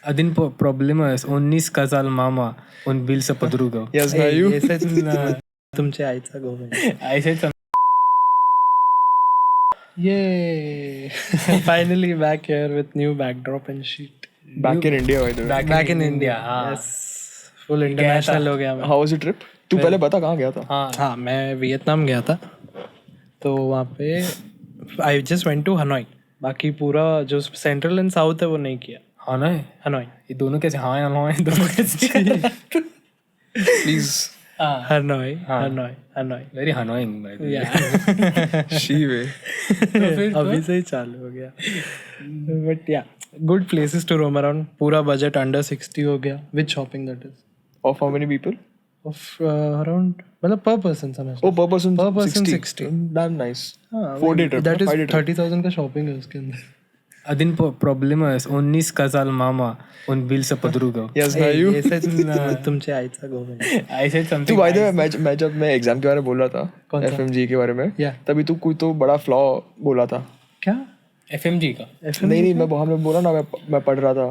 Adin problemas onnis casal mama und Bilsa Padruga. Yes, now you. तुमच्या आईचा Govind. I said something. Yay! Finally back here with new backdrop and shit. Back in India, by the way. Back in India. हाँ. Yes. Full international हो गया मैं. How was your trip? तू पहले बता कहाँ गया था? हाँ मैं वियतनाम गया था. तो वहाँ पे I just went to Hanoi. बाकी पूरा जो सेंट्रल एंड साउथ है वो नहीं किया. हनोई ये दोनों कैसे हनोई दोनों कैसे Please. Annoy. Very annoying by the way. She way. अभी से ही चालू हो गया. But yeah, good places to roam around. पूरा बजट under 60 हो गया. With shopping that is. Of how many people? Of around मतलब per person समझ. Oh, per person. Per person 60. Damn nice. हाँ, 4-day trip. That is 5-day trip. 30,000 का shopping है उसके अंदर. Adin problemas onnis casal mama und Bilsa Padruga. Yes, now you. ये सच तुमच्या आईचा गोविंद. I said तू something. by the way मैं जब मैं एग्जाम के बारे में बोल रहा था कौन सा? FMG के बारे में Yeah. तभी तू कोई तो बड़ा फ्लॉ बोला था. क्या? FMG का. नहीं मैं हमने बोला ना मैं पढ़ रहा था,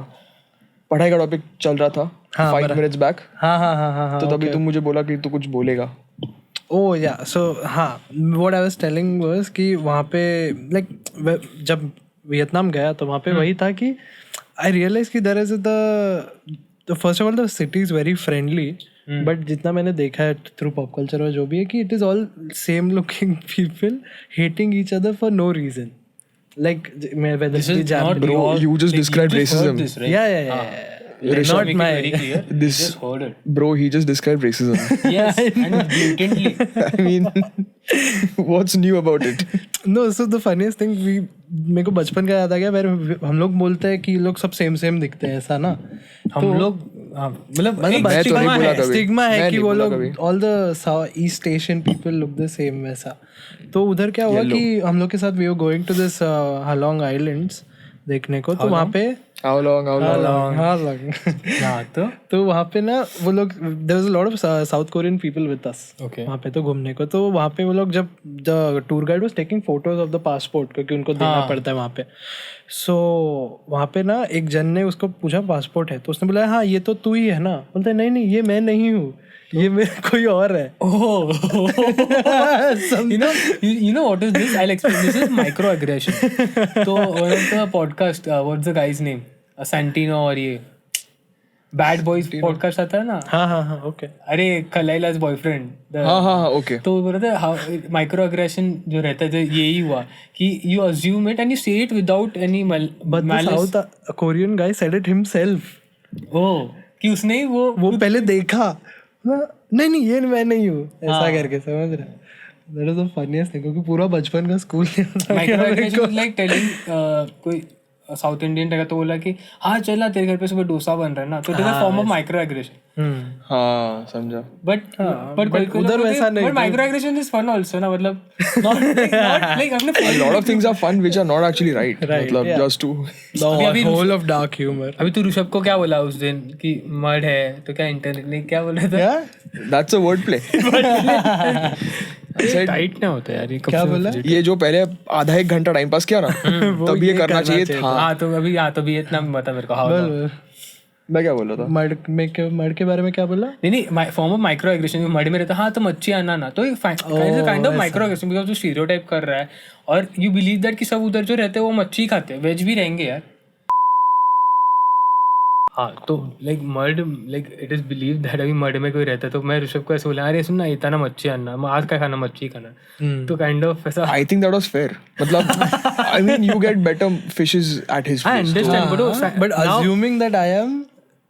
पढ़ाई का टॉपिक चल रहा था 5 minutes back. हाँ. तो तभी तू मुझे बोला कि तू कुछ बोलेगा. Oh yeah, so हाँ, what I was telling was कि वहाँ पे like जब वियतनाम गया तो वहाँ पे वही था कि I realized कि there is the first of all the city is very friendly, but जितना मैंने देखा है through pop culture और जो भी है कि it is all same looking people hating each other for no reason. Like whether This it is be not Japanese. Bro, you just described racism. This, right? Yeah. Not Not my. very clear. This- You just heard it. Bro, he just described racism. Yes, and blatantly. I mean, what's new about it? No, so the funniest thing मेरे को बचपन का याद आ गया. हम लोग बोलते हैं कि लोग सब सेम दिखते हैं ऐसा ना. हम लोग मतलब मैं तो नहीं बोला कभी. स्टिग्मा है मैं कि नहीं वो बोला लोग कभी. All the east Asian people look the same वैसा. तो उधर क्या हुआ कि हम लोग के साथ we were going to this Halong islands देखने को. तो वहाँ पे How long? हाँ तो वहाँ पे ना वो लोग there was a lot of South Korean people with us Okay. वहाँ पे तो घूमने को. तो वहाँ पे वो लोग जब the tour guide was taking photos of the passport क्योंकि उनको देना पड़ता है वहाँ पे. सो वहाँ पे ना एक जन ने उसको पूछा पासपोर्ट है तो उसने बोला हाँ ये तो तू ही है ना. बोलते नहीं ये मैं नहीं हूँ, ये मेरा कोई और है. Oh, you know what is this? I'll explain. This is microaggression. So one of the podcast, what's the guy's name? Santino और ये Bad Boys podcast आता है ना. हाँ ओके. अरे कलाइला's boyfriend. हाँ, okay. तो वो बोलते हैं माइक्रोएग्रेशन जो रहता है यही हुआ कि you assume it and you say it without any But the malice. South Korean guy said it himself. Oh, कि उसने वो पहले देखा नहीं ये मैं नहीं हूँ ऐसा करके समझ रहे. That is the funniest thing क्योंकि पूरा बचपन का स्कूल माइक्रोएग्रेशन इज लाइक टेलिंग कोई साउथ इंडियन रहेगा तो बोला कि हाँ चल ना तेरे घर पे सुबह डोसा बन रहा है ना, तो it is a form of microaggression. हाँ समझा. बट उधर वैसा नहीं. But microaggression is fun also ना, मतलब not like हमने A lot of things are fun which are not actually right. मतलब yeah. just to. The whole of dark humor. अभी तू ऋषभ को क्या बोला उस दिन कि मर्ड है तो क्या इंटरनेट ने क्या बोला था? That's a wordplay. टाइट ना होता यार ये. क्या बोला? ये जो पहले आधा एक घंटा टाइम पास किया ना तब ये करना चाहिए था. हाँ तो अभी इतना बता मेरे को. हाँ मैं क्या बोल रहा था? मर्ड के बारे में क्या बोला? नहीं फॉर्म ऑफ माइक्रोएग्रेशन. मर्ड में रहता हाँ तो मच्छी आना ना, तो काइंड ऑफ माइक्रोएग्रेशन बिकॉज तू स्टीरियोटाइप कर रहा है और यू बिलीव दैट कि सब उधर जो रहते हैं वो मच्छी खाते हैं, वेज भी रहेंगे यार. हाँ तो like Mars like it is believe that अभी मर्ड में कोई रहता है तो मैं ऋषभ को ऐसे बोला अरे सुन ना इतना मच्छी आना, आज क्या खाना मच्छी खाना. तो काइंड ऑफ ऐसा. I think that was fair. मतलब I mean you get better fishes at his I place. understand But assuming that I am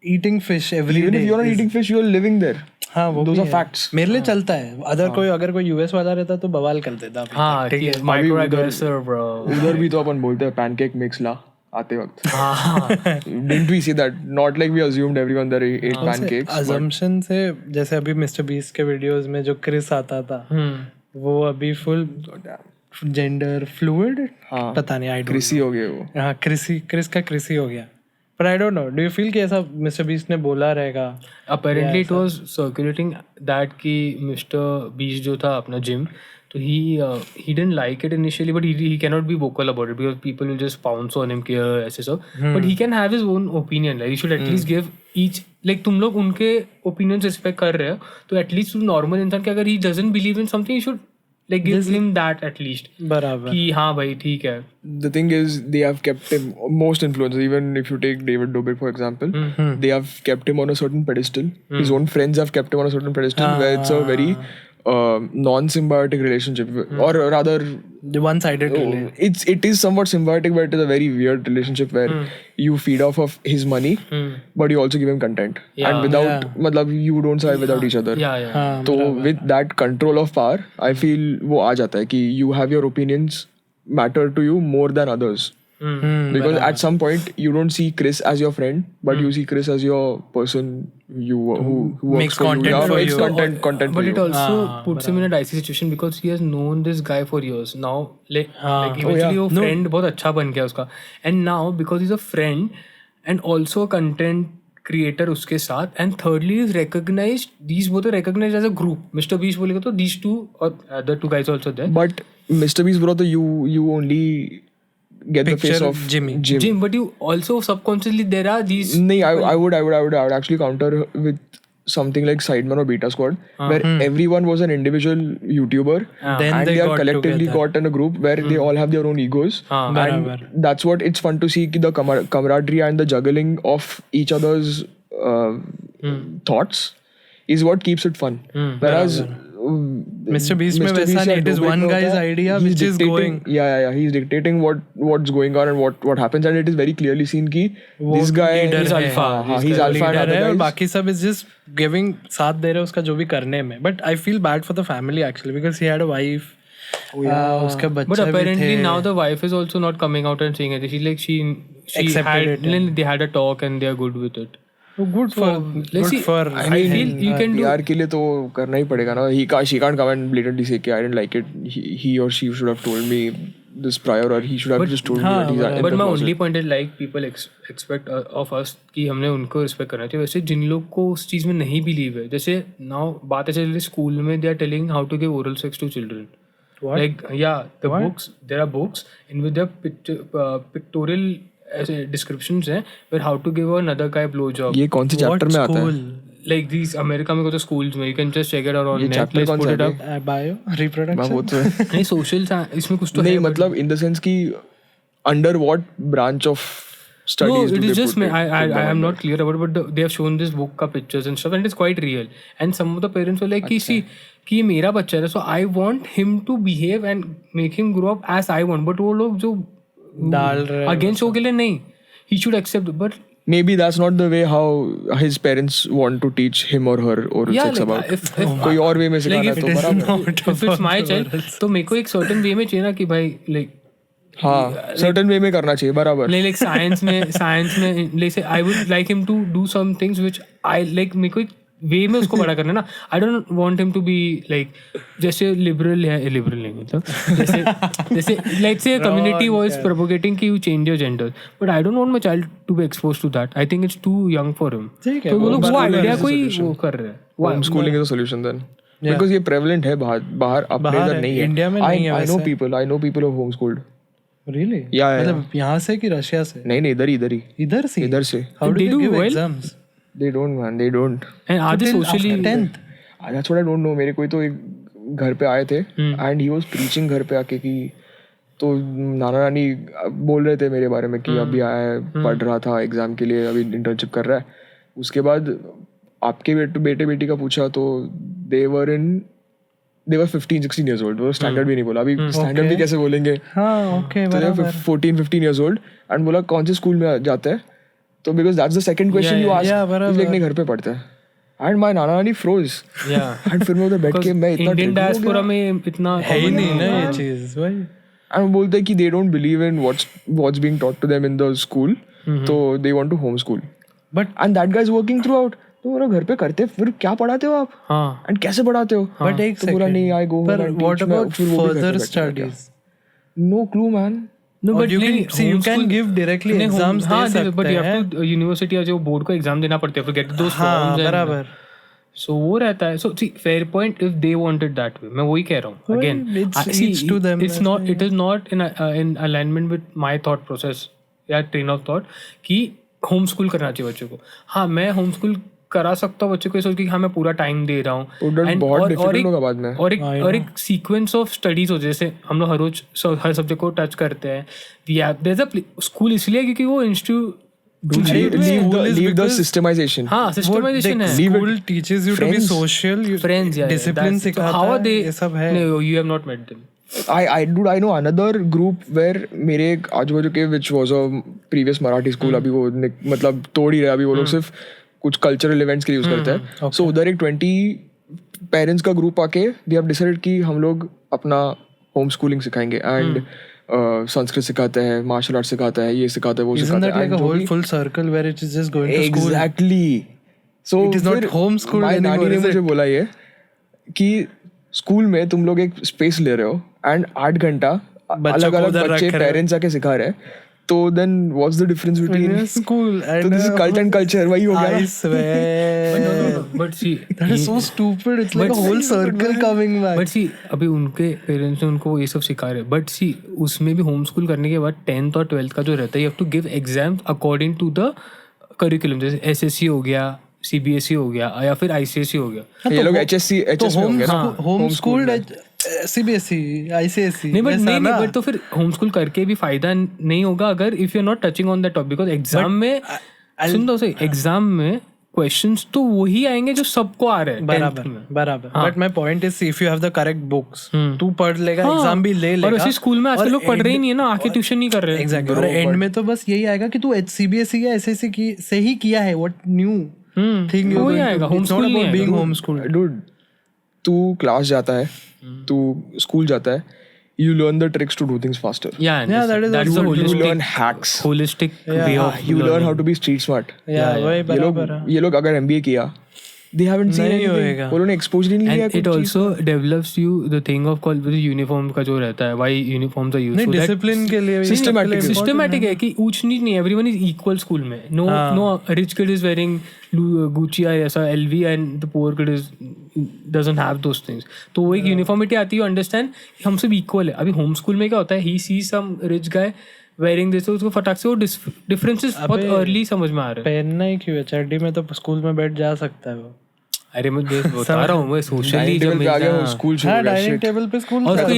eating fish every Even day. if you're not eating fish, you're living there. हाँ वो Those भी are है. facts. मेरे लिए चलता है. अगर कोई यूएस वाला रहता तो बवाल कर देता. हाँ ठीक है माइक्रोएग्रेसर ब्रो. उधर भी तो अपन बोलते हैं पैनकेक मिक्स ला आते वक्त. हाँ Didn't we say that? Not like we assumed everyone there ate pancakes. but- assumption से जैसे अभी मिस्टर बीस्ट के वीडियोस में जो क्रिस आता था वो अभी फुल जेंडर फ्लूइड. हाँ. पता नहीं आई कृषि हो गए वो. हाँ क्रिस का कृषि हो गया. पर I don't know do you feel कि ऐसा मिस्टर बीस्ट ने बोला रहेगा? apparently it was circulating that कि मिस्टर बीस्ट जो था अपना जिम तो he didn't like it initially, but he cannot be vocal about it because people will just pounce on him कि ऐसे सब. But he can have his own opinion. Like, you should at least give each, like तुम लोग उनके opinions respect कर रहे हो, तो at least normal इंसान कि अगर he doesn't believe in something, you should like give him that at least. बराबर. कि हाँ भाई ठीक है. The thing is, they have kept him, most influencers, even if you take David Dobrik for example, they have kept him on a certain pedestal. His own friends have kept him on a certain pedestal where it's a very non-symbiotic relationship, or rather, The one-sided relationship. it is somewhat symbiotic, but it is a very weird relationship where you feed off of his money, but you also give him content, and without, matlab, you don't survive without each other. Yeah. So with that control of power, I feel वो आ जाता है कि you have your opinions matter to you more than others. Because at some point you don't see Chris as your friend, but you see Chris as your person who works Makes for content you. for Makes you. content But for it you. also puts him in a dicey situation because he has known this guy for years. Now, like eventually वो friend बहुत अच्छा बन गया उसका. And now because he's a friend and also a content creator उसके साथ, and thirdly is recognized, these both are recognized as a group. Mr. Beast बोलेगा तो these two or other two guys also there. But Mr. Beast bro, you only get the face of Jimmy. Jim, but you also subconsciously there are these. No, I would actually counter with something like Sidemen or Beta Squad, where everyone was an individual YouTuber, Then and they they are got collectively together. got in a group where they all have their own egos, Barabar. and that's what it's fun to see ki the camaraderie and the juggling of each other's thoughts is what keeps it fun. Whereas Mr. Beast में वैसा नहीं, it is one guy's idea which is going. Yeah. He's dictating what's going on and what happens, and it is very clearly seen कि this guy is alpha. He's alpha and leader other है और guys. बाकी सब is just giving साथ दे रहे हैं उसका जो भी करने में. But I feel bad for the family actually because he had a wife. उसके बच्चे But भी apparently थे. now the wife is also not coming out and saying it. She Accepted had it, they had a talk and they are good with it. Good for let's see. I I feel you can do. PR के लिए तो करना ही पड़ेगा ना. She can't come and blatantly say कि I didn't like it. He or she should have told me this prior, or he should have just told me that he's in But the my closet. only point is like people expect of us कि हमने उनको respect करना चाहिए. वैसे जिन लोग को उस चीज़ में नहीं बिलीव है, जैसे now बात चल रही स्कूल में they are telling how to give oral sex to children. What? Like books, there are books in with their pictorial ऐसे descriptions हैं where how to give another guy a blow job. ये कौन सी chapter में आता है? Like these America में को तो schools में you can just check it out on ये net. चैप्टर Let's कौन put सा it है? up. Bio reproduction. वो तो नहीं social इसमें कुछ तो नहीं, है. मतलब in the sense कि under what branch of studies No, do it they is just put me. it? I am not clear about it, but they have shown this book का pictures and stuff, and it's quite real. And some of the parents were like, "See, कि ये मेरा बच्चा है, so I want him to behave and make him grow up as I want." But वो लोग जो डाल रहे हैं against हो के लिए नहीं, he should accept. But Maybe that's not the way how his parents want to teach him or her oral yeah, sex like about. if कोई और वे में सिखाना है तो बराबर. if it's my child, तो मेरे को एक certain way में चाहिए ना कि भाई like हाँ, certain way में करना चाहिए बराबर. like science में like say I would like him to do some things which I like. मेरे को एक वे में उसको बड़ा करना है ना. I don't want him to be like जैसे liberal नहीं मतलब जैसे let's say a community was propagating कि you change your gender, but I don't want my child to be exposed to that. I think it's too young for him. ठीक है, तो वो लोग वो homeschooling idea is a कोई solution. वो कर रहे हैं. Homeschooling is a solution then. Because ये prevalent है बाहर अपने बाहर इधर है, नहीं है. इंडिया में नहीं है I know वैसे. people who are homeschooled. Really? Yeah. मतलब यहाँ से कि रशिया से? नहीं इधर ही. इधर से? इधर से. How do They they do give well? exams? They don't man. They don't. And are they Till socially after 10th? That's what I don't know. मेरे कोई तो एक घर पे आए थे and he was preaching घर पे आके कि तो नाना नानी बोल रहे थे मेरे बारे में कि अभी आया है, पढ़ रहा था एग्जाम के लिए, अभी इंटर्नशिप कर रहा है. उसके बाद आपके बेटे बेटी का पूछा तो they were 15-16 years old. वो स्टैंडर्ड भी नहीं बोला. अभी स्टैंडर्ड भी कैसे बोलेंगे? हाँ, okay, तो बराबर. 14-15 years old and बोला कौन से स्कूल में जाता है? तो because that's the second question you ask. बराबर. नहीं घर पे पढ़ता है. And my नाना नानी froze. Yeah. And फिर मैं उधर बैठ के मैं इतना Indian trigger हो diaspora गया. में इतना है ही नहीं ना ये चीज भाई. And वो बोलते हैं कि they don't believe in what's being taught to them in the school. तो they want to homeschool. But And that guy is working throughout. तो मेरा घर पे करते फिर क्या पढ़ाते हो आप? हाँ. And कैसे पढ़ाते हो? but एक तो बोला second. नहीं I go home पर and what teach. मैं about फिर वो भी घर पे further बैठ के studies? No clue man. No, Or but you can नहीं, see you can homeschool- give directly नहीं, exams हाँ, दे सकते but you हैं. have to university या जो बोर्ड को एग्जाम देना पड़ता है to get those हाँ forms and बराबर. सो वो रहता है. So see, fair point if they want it that way. मैं वही कह रहा हूँ. Again, it's each to them. It's not. It is not in alignment with my thought process या train of thought कि होम स्कूल करना चाहिए बच्चों को. हाँ, मैं होम स्कूल करा सकता हूँ बच्चों को, सोच के हाँ मैं पूरा टाइम दे रहा हूँ. बहुत डिफिकल्ट होगा बाद में. और एक सीक्वेंस ऑफ स्टडीज हो, जैसे हम लोग हर रोज हर सब्जेक्ट को टच करते हैं. स्कूल इसलिए क्योंकि वो इंस्टीट्यूट leave the systemization. हाँ, systemization है. School teaches you to be social, friends, yeah, discipline सिखाता है, ये सब है. No, you have not met them. I know another group where मेरे आजू बाजू के which was a previous Marathi school, अभी वो मतलब तोड़ ही रहा. अभी वो लोग सिर्फ कुछ कल्चरल इवेंट्स के लिए यूज करते हैं. सो उधर एक 20 पेरेंट्स का ग्रुप आके दे हैव डिसाइडेड कि हम लोग अपना होम स्कूलिंग सिखाएंगे एंड संस्कृत सिखाते हैं, मार्शल आर्ट सिखाता है, ये सिखाता है, वो सिखाता है. Isn't that like a whole full circle where it is just going to school? Exactly. So it is not homeschooled anymore. नानी ने मुझे बोला ये कि स्कूल में तुम लोग एक स्पेस ले रहे हो एंड 8 घंटा अलग अलग बच्चे पेरेंट्स आके सिखा रहे हैं. तो then what's the difference between school and so this is cult and culture? वही हो गया. I swear. No. But see, that is so stupid. It's like a whole circle coming back. But see, अभी उनके parents ने उनको ये सब सिखा रहे. But see, उसमें भी होम स्कूल करने के बाद 10th और 12th का जो रहता है, you have to give exams according to the curriculum. जैसे SSC हो गया, CBSE हो गया या फिर ICSE हो गया. ये लोग HSC में होंगे ना. होम स्कूल CBSE ICSE नहीं, बट तो फिर होम स्कूल करके भी फायदा नहीं होगा अगर if you are not touching on that topic. Because exam में सुन दो सही, एग्जाम में क्वेश्चंस तो वही आएंगे जो सबको आ रहे हैं. बराबर. But my point is if you have the correct books, तू पढ़ लेगा, एग्जाम भी ले लेगा. और इसी स्कूल में आजकल लोग पढ़ रहे ही नहीं है ना, आके ट्यूशन नहीं कर रहे. एग्जैक्टली. और एंड में तो बस यही आएगा कि तू CBSE या SSC की से ही किया है, व्हाट न्यू थिंग यू आएगा. होम स्कूल नहीं है. Being home school. डूड, तू क्लास जाता है, तू स्कूल जाता है, you learn the tricks to do things faster. Yeah, that is that's also the you learn hacks. Holistic way of you learn how to be street smart. वही बराबर है. ये लोग अगर MBA किया, they haven't seen anything. वो लोगों ने exposure ही नहीं लिया. And it also develops you the thing of called uniform का जो रहता है, why uniforms are used. नहीं, discipline के लिए systematic है कि ऊंच नीच नहीं, everyone is equal school में. No rich kid is wearing Gucci या ऐसा LV and the poor kid doesn't have those things. तो वो एक uniformity आती है, अंडरस्टैंड कि हम सब इक्वल है. अभी होम स्कूल में क्या होता है, he sees some rich guy wearing this, तो उसको फटाक से वो डिफरेंसेस बहुत अर्ली समझ में आ रहे हैं. पहनना ही क्यों है, चड्डी में तो स्कूल में बैठ जा सकता है वो. अरे मैं बता रहा हूँ, मैं सोशली जब मिलता है स्कूल शुरू हो गया. डाइनिंग टेबल पे स्कूल और उसको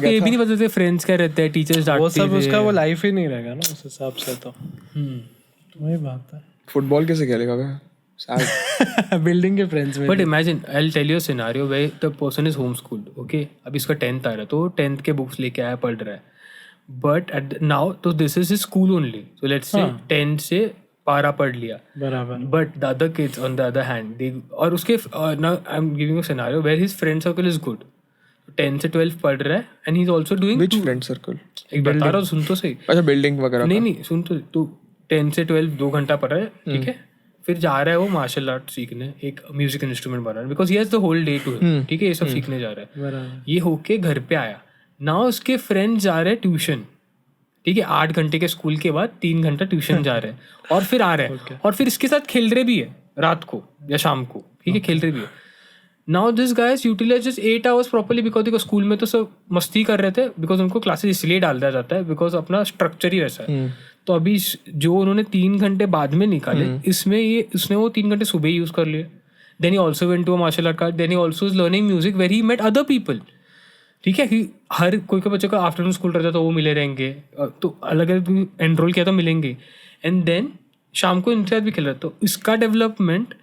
ये भी नहीं पता था फ्रेंड्स क्या रहते हैं, टीचर्स डांटते हैं, वो सब उसका वो लाइफ ही नहीं रहेगा ना उस हिसाब से. तो वही बात है. फुटबॉल कैसे खेलेगा बे? बिल्डिंग के फ्रेंड्स में. But imagine, I will tell you a scenario where the person is home schooled. Okay, अब इसका 10th आ रहा है तो 10th के बुक्स लेके आया, पढ़ रहा है. बट एट नाउ तो this is his school only. So let's say 10th से 12 पढ़ लिया, बराबर. But the other kids on the other hand they, और उसके now I am giving a scenario where his friend circle is good. 10 से 12 पढ़ रहा है and he is also doing which friend circle. एक बता रहा हूँ, सुन तो सही. अच्छा, बिल्डिंग वगैरह. नहीं सुन तो 10 से 12 2 घंटा पढ़ रहा है, ठीक है. फिर जा रहा है वो मार्शल आर्ट सीखने, एक म्यूजिक इंस्ट्रूमेंट बना रहा है, because he has the whole day to, ठीक है, ये सब सीखने जा रहा है. ये होके घर पे आया, नाउ उसके फ्रेंड्स जा रहे हैं ट्यूशन, ठीक है. 8 घंटे के स्कूल के बाद 3 घंटा ट्यूशन जा रहे हैं और फिर आ रहे हैं और फिर इसके साथ खेल रहे भी है रात को या शाम को, ठीक है, खेल रहे भी है. Now this guys utilize 8 hours properly, because देखो स्कूल में तो सब मस्ती कर रहे थे, बिकॉज उनको क्लासेस इसलिए डाल दिया जाता है बिकॉज अपना स्ट्रक्चर ही वैसा है. तो अभी जो उन्होंने 3 घंटे बाद में निकाले, इसमें ये उसने वो 3 घंटे सुबह ही यूज कर लिए. Then he also went to a martial art class, then he also is learning music where he met other people. ठीक है, कि हर कोई के बच्चे का आफ्टरनून स्कूल रहता है तो वो मिले रहेंगे, तो अलग अलग एनरोल किया तो मिलेंगे. एंड देन शाम को इनके साथ भी खेल रहा है. तो इसका डेवलपमेंट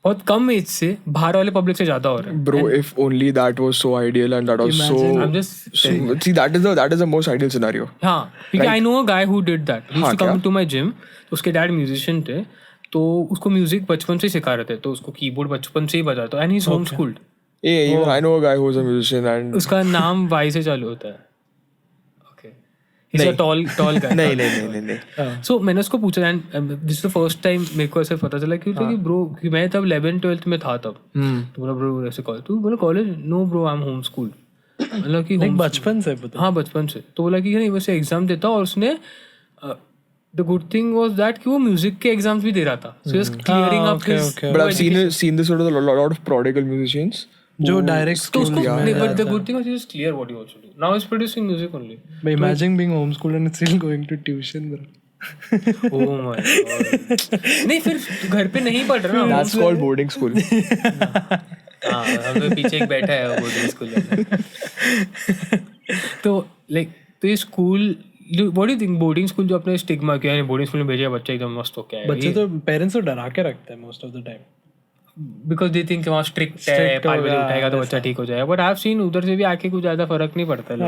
बहुत कम एज से बाहर वाले पब्लिक से ज्यादा हो रहा है. Bro, if only that was so ideal and that was I'm just see that is the most ideal scenario. हाँ, क्योंकि I know a guy who did that. He used to come to my gym. तो उसके dad musician थे, तो उसको music बचपन से सिखा रहे थे, तो उसको कीबोर्ड बचपन से ही बजाता. And he is home schooled. Even I know a guy who's a musician and उसका नाम Y से चालू होता है. He's a tall guy. नहीं. So मैंने उसको पूछा, and this the first time मेरे को ऐसे पता चला कि ब्रो, कि मैं तब 11th-12th में था तब. तो बोला ब्रो ऐसे कॉलेज, तो बोला college, no bro I am home school. मतलब कि बचपन से. हाँ, बचपन से. तो बोला कि नहीं, वैसे एग्जाम देता और उसने the good thing was that कि वो म्यूजिक के एग्जाम्स भी दे रहा था, so he was clearing up okay, his okay. But I've seen this sort of a lot of prodigal musicians. जो डायरेक्ट तो उसको but the good thing was he was clear what he wants to do. Now he's producing music only. But imagine being homeschooled and still going to tuition, bro. Oh my god. नहीं फिर घर पे नहीं पढ़ रहा ना. That's called boarding school. हाँ, हम लोग पीछे एक बैठा है बोर्डिंग स्कूल में. तो लाइक तो ये school what do you think boarding school जो अपने स्टिग्मा किया है बोर्डिंग स्कूल में भेजा बच्चा एकदम मस्त हो क्या है बच्चे तो पेरेंट्स को डरा के रखते हैं most of the time because they think वहाँ स्ट्रिक्ट है 5 बजे उठाएगा तो बच्चा ठीक हो जाएगा बट आई हैव सीन उधर से भी आके कुछ ज्यादा फर्क नहीं पड़ता है.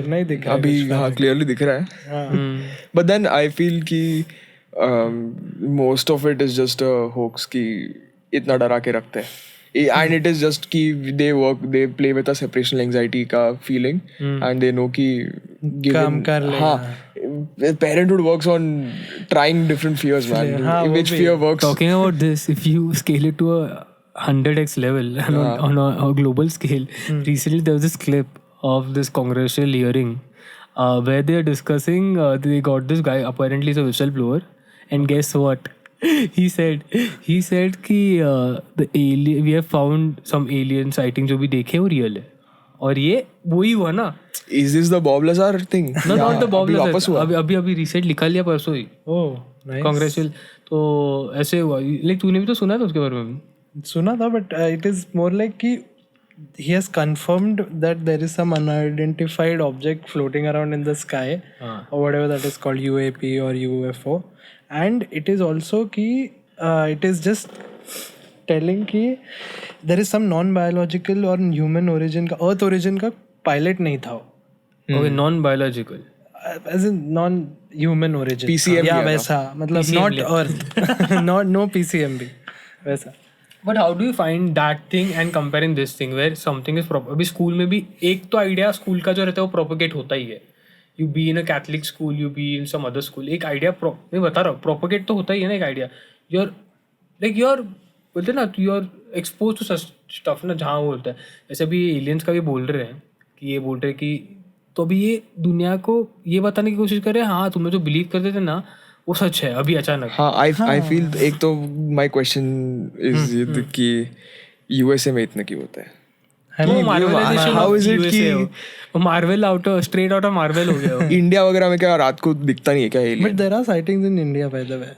नहीं दिख रहा अभी हाँ क्लियरली दिख रहा है. But then I feel कि most of it is just a hoax कि इतना डरा के रखते हैं. And it is just कि they play with a separation anxiety का feeling and they know कि काम कर ले. हाँ parenthood works on trying different fears man. Which fear works? Talking about this, if you scale it to a 100x level on a global scale, recently there was this clip of this congressional hearing where they are discussing, they got this guy, apparently he's a whistleblower, and guess what? He said कि the alien, we have found some alien sighting जो भी देखे वो real है और ये वही हुआ ना. Is this the Bob Lazar thing? No, not the Bob वापस Lazar. हुआ. अभी रिसेंट लिखा लिया परसों ही कांग्रेसियल. तो ऐसे हुआ लाइक तूने भी तो सुना था उसके बारे में. सुना था but it is more like कि he has confirmed that there is some unidentified object floating around in the sky or whatever that is called UAP or UFO and it is also कि it is just telling कि there is some non-biological or human origin का earth origin का pilot नहीं था वो. Okay, non-biological. As in non-human origin. PCM या लिया वैसा मतलब PCM not लिया. earth no PCM भी वैसा. But how do you find that thing and comparing this thing where something is proper? अभी स्कूल में भी एक तो आइडिया स्कूल का जो रहता है वो प्रोपोगेट होता ही है. You be in a Catholic school, you be in some other school. एक आइडिया मैं बता रहा हूँ प्रोपोगेट तो होता ही है ना एक आइडिया. You're बोलते ना you're exposed to such stuff ना जहाँ वो होता है. जैसे अभी एलियंस का भी बोल रहे हैं कि ये बोल रहे हैं कि तो अभी ये दुनिया को ये बताने की कोशिश कर रहे हैं हाँ तुम्हें जो बिलीव करते थे ना वो सच है अभी अचानक. हाँ I feel एक तो my question is कि USA में इतना क्यों होता है. How is it कि Marvel straight out of Marvel हो गया. इंडिया वगैरह में क्या रात को दिखता नहीं है क्या alien? But there are sightings in India by the way.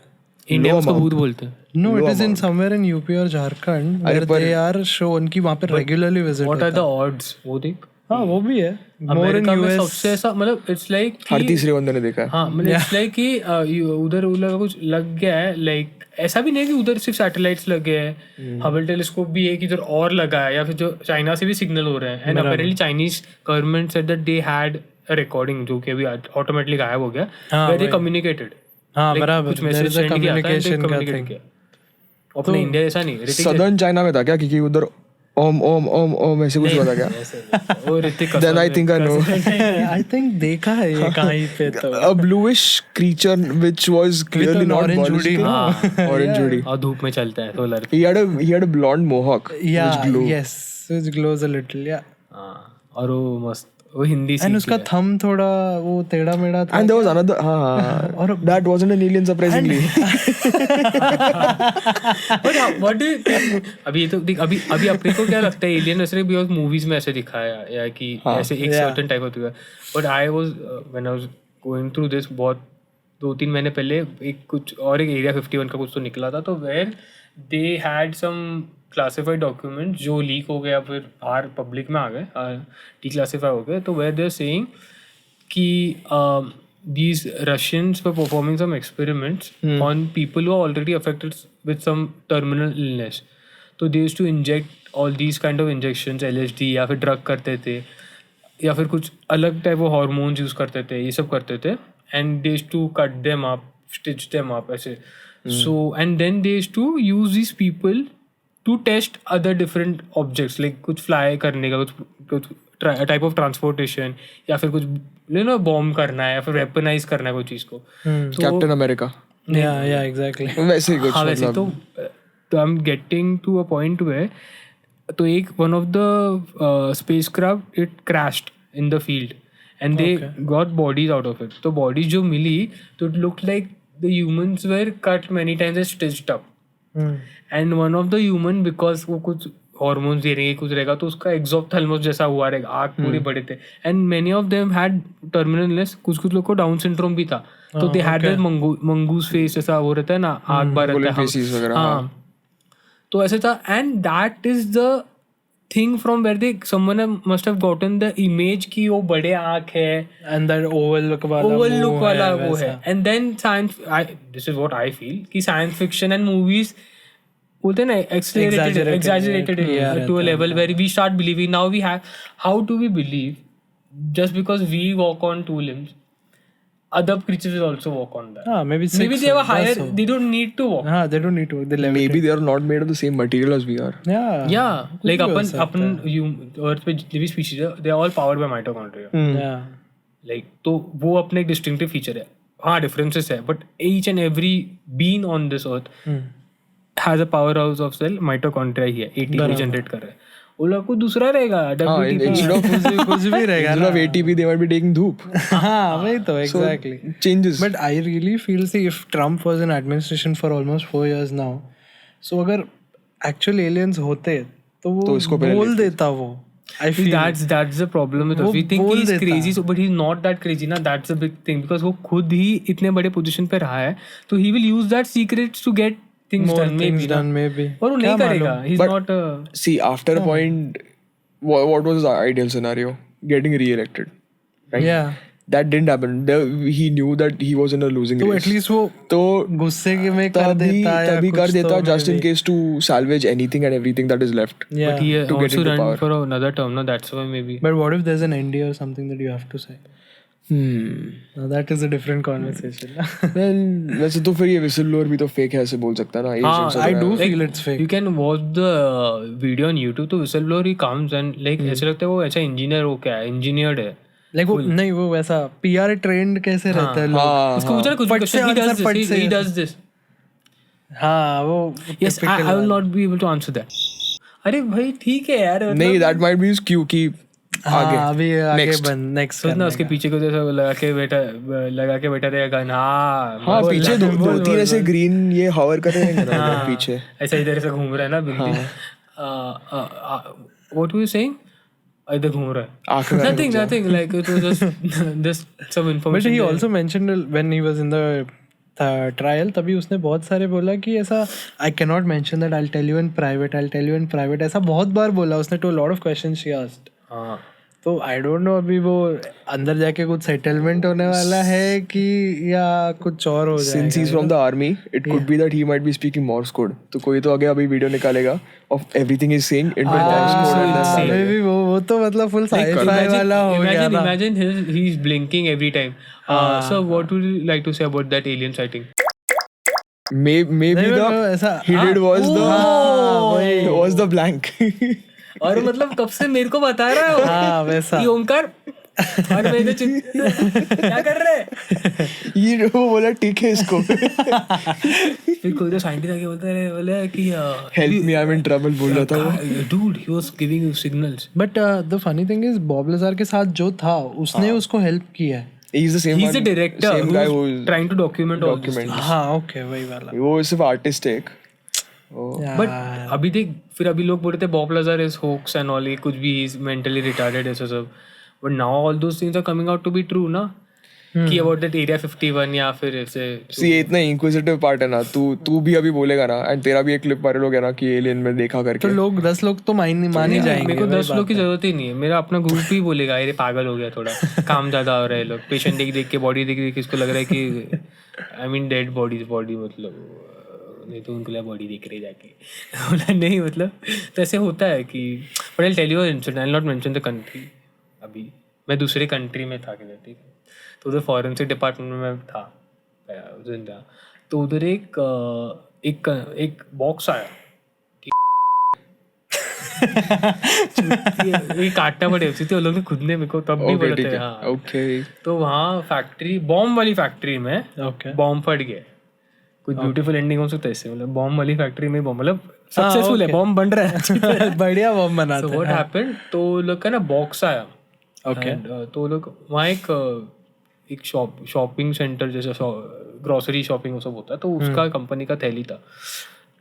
India में उसको भूत बोलते हैं. No, it is in somewhere in UP or Jharkhand where they are shown कि वहाँ पे regularly visit What are the odds? वो देख. हाँ वो भी है. More in अमेरिका में US. सबसे ऐसा मतलब इट्स लाइक हर तीसरे बंदे ने देखा है. हाँ मतलब इट्स लाइक कि उधर कुछ लग गया है लाइक ऐसा भी नहीं कि उधर सिर्फ सैटेलाइट्स लग गए हैं. हबल टेलीस्कोप भी एक इधर और लगा है या फिर जो चाइना से भी सिग्नल हो रहे हैं. And apparently Chinese government said that they had a recording जो कि अभी ऑटोमेटिकली गायब हो गया. Where they communicated. हाँ बराबर. कुछ मैसेज सेंड किया था एंड कम्युनिकेट किया. अपने इंडिया जैसा नहीं. सदर्न चाइना में था क्या क्योंकि उधर ओम ऐसे कुछ हुआ था क्या? वो Hrithik Then I think I know. I think देखा है ये कहीं पे तो. A bluish creature which was clearly an not orange ballistic. hoodie. Orange hoodie. और धूप में चलता है solar. He had a blonde mohawk Yeah, which glowed. yes, which glows a little, yeah. हाँ और वो मस्त वो हिंदी And उसका thumb थोड़ा वो टेढ़ा मेढ़ा था. And there was another that wasn't an alien surprisingly. But what do you think? अभी तो देख अभी अपने को क्या लगता है एलियन वैसे बिकॉज मूवीज में ऐसे दिखाया या कि ऐसे एक सर्टेन टाइप होता है. But I was when I was going through this बहुत 2-3 महीने पहले एक एरिया 51 का कुछ तो निकला था तो where they had some classified document जो लीक हो गया फिर बाहर पब्लिक में आ गए डिक्लासिफाई हो गए. तो वेयर दे आर सेइंग कि these Russians were performing some experiments on people who are already affected with some terminal illness. So they used to inject all these kind of injections, LSD या फिर drug करते थे या फिर कुछ अलग type of hormones use करते थे ये सब करते थे. And they used to cut them up, stitch them up ऐसे. So and then they used to use these people to test other different objects like कुछ fly करने का कुछ टाइप ऑफ ट्रांसपोर्टेशन या फिर कुछ बॉम्ब करना है या फिर वेपनाइज करना है कोई चीज को. Captain America. Yeah, exactly. वैसे ही कुछ. हाँ वैसे तो I am getting to a point where तो एक one of the spacecraft it crashed in the field and they got bodies out of it. तो बॉडीज जो मिली तो it looked like the humans were cut many times and stitched up. And one of the human, because वो कुछ hormones दे रही है, कुछ रहेगा, तो उसका exophthalmos जैसा हुआ रहेगा, आँख पूरे बड़े थे. And many of them had terminal illness. कुछ लोग को डाउन सिंड्रोम भी था, तो they had that mongoose face जैसा वो रहता है ना, आँख बार रहता है. हाँ, तो ऐसे था. And that is the thing from where someone must have gotten the image कि वो बड़े आँख है and that oval look वाला वो है. And then this is what I feel कि science fiction and movies बोलते हैं ना exaggerated to a level where we start believing. Now we have, how do we believe just because we walk on two limbs, other creatures will also walk on that? Maybe they have a higher, they don't need to walk. They don't need to. Maybe they are not made of the same material as we are. Yeah, like upon Earth पे जितने भी species है, they are all powered by mitochondria. Like तो वो अपने एक distinctive feature है. हाँ, differences है, but each and every being on this earth has a powerhouse of cell, mitochondria ही है, ATP generate कर रहा है. वो लोग को दूसरा रहेगा, कुछ भी रहेगा. Instead of ATP, they might be taking धूप. हाँ, वही तो, exactly. Changes. But I really feel, see, if Trump was in administration for almost 4 years now, so अगर actual aliens होते, तो वो बोल देता वो. I feel that's the problem with us. We think he's crazy, but he's not that crazy ना. That's a big thing, because वो खुद ही इतने बड़े position पे रहा है, तो he will use that secrets to get things done, maybe. और वो नहीं करेगा. He's not. See, after a point, what was the ideal scenario? Getting re-elected, right? Yeah. That didn't happen. He knew that he was in a losing race. तो at least वो तो गुस्से के में कर देता या तभी कर देता, just in maybe. case to salvage anything and everything that is left. Yeah. But he To get also into run power. for another term, no? That's why maybe. But what if there's an NDA or something that you have to say? Now that is a different conversation. Well, वैसे तो फिर ये whistleblower भी तो fake है ऐसे बोल सकता है ना. Agents I do Like, feel it's fake. You can watch the video on YouTube. तो whistleblower he comes and like ऐसा लगता है वो ऐसा engineer हो क्या है, engineered है. Like वो नहीं, वो वैसा PR trained कैसे रहता है लोग. उसको पूछा कुछ question, he does this. हाँ, वो Yes, I will not be able to answer that. अरे भाई ठीक है यार. नहीं, that might be his cue कि आगे. अभी आगे next सोचना उसके पीछे को जैसा लगा के बैठा रहेगा गन. हाँ, पीछे दो तीन ऐसे ग्रीन ये hover कर रहे हैं ना पीछे. ऐसा इधर से घूम रहा है ना बिल्कुल. What were you saying? इधर घूम रहा है. Nothing. Like it was just some information. But he also mentioned when he was in the trial, तभी उसने बहुत सारे बोला कि ऐसा I cannot mention that, I'll tell you in private. ऐसा बहुत बार बोला उसने. To a lot of questions she asked. हाँ. तो I don't know अभी वो अंदर जाके कुछ सेटलमेंट होने वाला है कि या कुछ और हो जाएगा. Since he's from the army, it could be that he might be speaking Morse code. तो कोई तो आगे अभी वीडियो निकालेगा of everything he's saying into Morse code and then maybe वो तो मतलब full sci-fi वाला हो गया ना. Imagine he's blinking every time. So what would you like to say about that alien sighting? maybe the he did was the blank. और मतलब कब से मेरे को बता रहा है. हाँ, वैसा. ये ओमकार और मैं क्या कर रहे हैं. ये वो बोला ठीक है इसको. फिर कोई तो साइंटिस्ट आके बोला कि help me, I'm in trouble बोल रहा था वो. Dude, he was giving you signals. But the funny thing is Bob Lazar के साथ जो था उसने उसको हेल्प किया है. He's the director same guy who's trying to document all this. हाँ, okay, वही वाला. वो सिर्फ आर्टिस्ट है. बट अभी देख, फिर अभी लोग बोलते थे Bob Lazar is hoax and all, कुछ भी इज मेंटली रिटार्डेड ऐसा सब. But now all those things are coming out to be true ना, कि अबाउट दैट एरिया 51 या फिर ऐसे. सी ये इतना इंक्विजिटिव पार्ट है ना. तू भी अभी बोलेगा ना एंड तेरा भी एक क्लिप वायरल हो गया ना कि एलियन में देखा करके, तो लोग 10 लोग तो मान ही जाएंगे. मेरे को 10 लोग की जरूरत ही नहीं है. मेरा अपना ग्रुप ही बोलेगा अरे पागल हो गया थोड़ा, काम ज्यादा हो रहा है. लोग पेशेंट देख के बॉडी देख के इसको लग रहा है कि आई मीन डेड बॉडी मतलब, नहीं तो उनको बॉडी देख रहे जाके नहीं मतलब. तो ऐसे होता है कि but I tell you incident, I will not mention the country. अभी मैं दूसरे कंट्री में था किधर, ठीक है, तो उधर फॉरेंसिक डिपार्टमेंट में था जिंदा. तो उधर एक बॉक्स आया, ये काटना पड़े उसी थे, वो लोग ने खुद ने मेरे को तब भी बोला था. हाँ, तो वहाँ फैक्ट्री, बॉम्ब वाली फैक्ट्री में बॉम्ब फट गया. कुछ ब्यूटीफुल एंडिंग हो सकता है इससे. मतलब बॉम्ब वाली फैक्ट्री में बॉम्ब मतलब सक्सेसफुल है, बॉम्ब बन रहा है. बढ़िया बॉम्ब बनाते हैं. So what happened, तो लोग का ना बॉक्स आया. तो लोग वहाँ एक शॉपिंग सेंटर जैसा ग्रोसरी शॉपिंग वो सब होता है, तो उसका कंपनी का थैली था,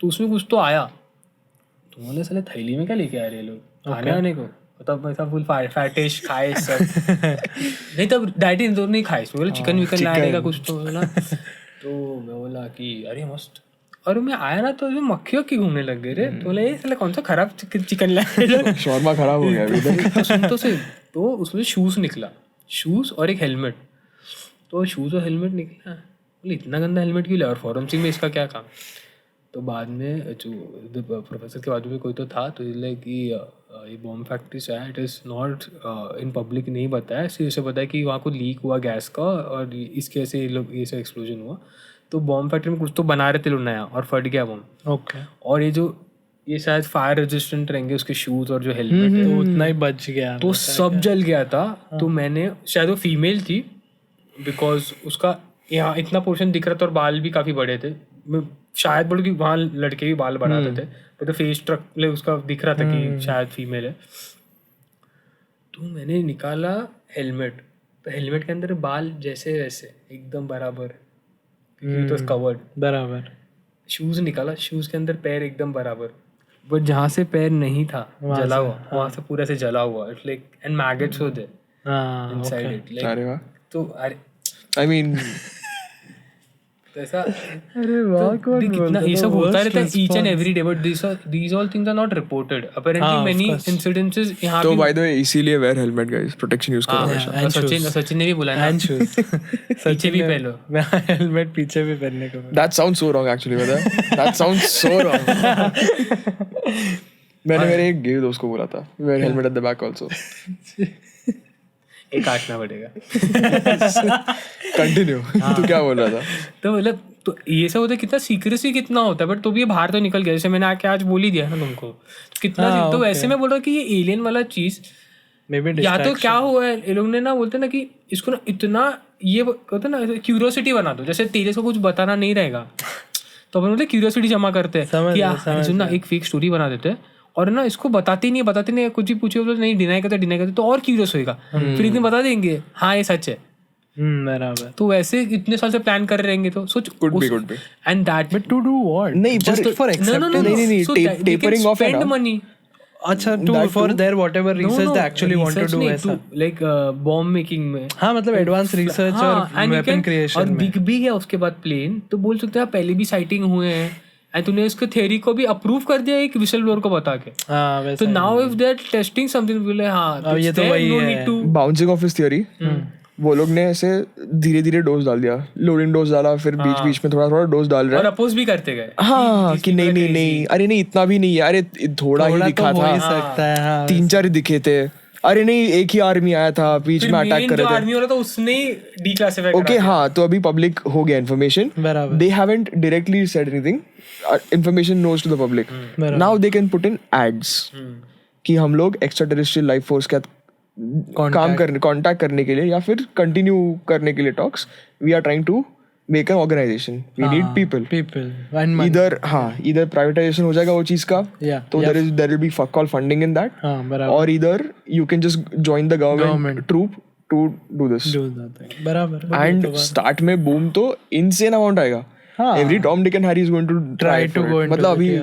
तो उसमें कुछ तो आया, तो बोले साले थैली में क्या लेके आ रहे हैं लोग खाने आने को, तब मैं फुल फैटिश खाए सब नहीं, तब डाइट इंदौर नहीं खाए, बोले चिकन विकन लाने का कुछ तो ना, तो मैं बोला कि अरे मस्त, और मैं आया ना तो मक्खियों की घूमने लग गए रे, तो बोले ये साले कौन सा खराब चिकन लाए, शॉर्मा खराब हो गया तो सुन तो से, तो उसमें शूज निकला, शूज और एक हेलमेट, तो शूज और हेलमेट निकला, बोले इतना गंदा हेलमेट क्यों लिया, और फॉरेंसिक में इसका क्या काम। तो बाद में जो प्रोफेसर के बाद में कोई तो था, तो लाइक कि ये बॉम्ब फैक्ट्री से है, it is not in public नहीं बताया, सिर्फ उसे बताया कि वहाँ को लीक हुआ गैस का और इसके ऐसे ये सब एक्सप्लोजन हुआ, तो बॉम्ब फैक्ट्री में कुछ तो बना रहे थे लोग नया और फट गया बॉम्ब। ओके, और ये शायद फायर रेजिस्टेंट रहेंगे उसके शूज़ और जो हेलमेट है, तो उतना ही बच गया, तो सब जल गया था। तो मैंने, शायद वो फीमेल थी, बिकॉज उसका यहाँ इतना पोर्शन दिख रहा था और बाल भी काफ़ी बड़े थे, मैं शायद बोलूँ कि वहाँ लड़के भी बाल बढ़ाते थे, तो फेस स्ट्रक्चर उसका दिख रहा था कि शायद फीमेल है। तो मैंने निकाला हेलमेट, तो हेलमेट के अंदर बाल जैसे वैसे एकदम बराबर, तो कवर्ड बराबर। शूज़ निकाला, शूज़ के अंदर पैर एकदम बराबर, बट जहाँ से पैर नहीं था जला हुआ, वहाँ से पूरा से जला हुआ, it's like and maggots were there inside it, like अरे वाह, तो अरे आई मीन ऐसा अरे वाह, कितना ये सब होता रहता है each and every day, but these all things are not reported apparently, many incidences यहाँ तो भी। बाय द वे इसीलिए where helmet guys, protection use करो हमेशा। सचिन ने भी बोला ना, पीछे भी पहलो, हेलमेट पीछे भी पहनने को। That sounds so wrong actually, brother. That sounds so wrong. मैंने मेरे एक गे दोस्त को बोला था wear helmet at the back also. एक काटना पड़ेगा। Continue. तू क्या बोल रहा था? तो मतलब तो ये सब होता है, कितना सीक्रेसी कितना होता है, बट तो भी ये बाहर तो निकल गया, जैसे मैंने आके आज बोल ही दिया ना तुमको, कितना तो वैसे मैं बोल रहा हूँ कि ये एलियन वाला चीज या तो क्या हुआ है, ये लोग ने ना बोलते ना कि इसको ना इतना ये होता ना क्यूरियोसिटी बना दो, जैसे तेरे को कुछ बताना नहीं रहेगा तो अपन बोलते क्यूरियोसिटी जमा करते हैं कि ना एक फेक स्टोरी बना देते हैं और ना इसको बताते नहीं, कुछ भी पूछे तो नहीं, डिनाई करते तो और क्यूरियस होएगा, फिर इतने बता देंगे हाँ ये सच है। बराबर। तो वैसे इतने साल से प्लान कर रहेंगे तो सोच could be and that but to do what? नहीं, जस्ट फॉर एक्सेप्टेंस? नहीं, tapering off है ना। मनी, अच्छा, to for their whatever research they actually want to do, ऐसा लाइक बॉम्ब मेकिंग में। हाँ, मतलब एडवांस रिसर्च और वेपन क्रिएशन और बिग भी है उसके बाद प्लेन, तो बोल सकते हैं पहले भी साइटिंग हुए हैं एंड तूने उसके थ्योरी को भी अप्रूव कर दिया एक विसल ब्लोअर को बता के। हाँ, वैसा। तो now if they are testing something, बोले हाँ ये तो वही है, बाउंसिंग ऑफ हिज थ्योरी। वो लोग ने ऐसे धीरे धीरे डोज डाल दिया, लोडिंग डोज डाला, फिर बीच बीच में थोड़ा थोड़ा डोज डाल रहे और अपोज भी करते गए। हाँ कि नहीं अरे नहीं इतना भी नहीं है, अरे थोड़ा ही दिखा था, 3-4 दिखे थे, अरे नहीं एक ही आर्मी आया था बीच में अटैक कर रहे थे, आर्मी वाला तो उसने डिक्लासिफाई ओके हाँ, तो अभी पब्लिक हो गया information, they haven't directly said anything, information knows to the public, now they can put in ads कि हम लोग एक्स्ट्रा टेरेस्ट्रियल लाइफ फोर्स के काम करने, कांटेक्ट करने के लिए या फिर कंटिन्यू करने के लिए talks, we are trying to make an organization, we need people इधर प्राइवेटाइजेशन हो जाएगा वो चीज का, तो there will be fuck all funding in that, और इधर you can just join the government troop to do this बराबर। एंड स्टार्ट में बूम तो इनसेन अमाउंट आएगा, every Tom Dick and Harry is going to try to go, मतलब अभी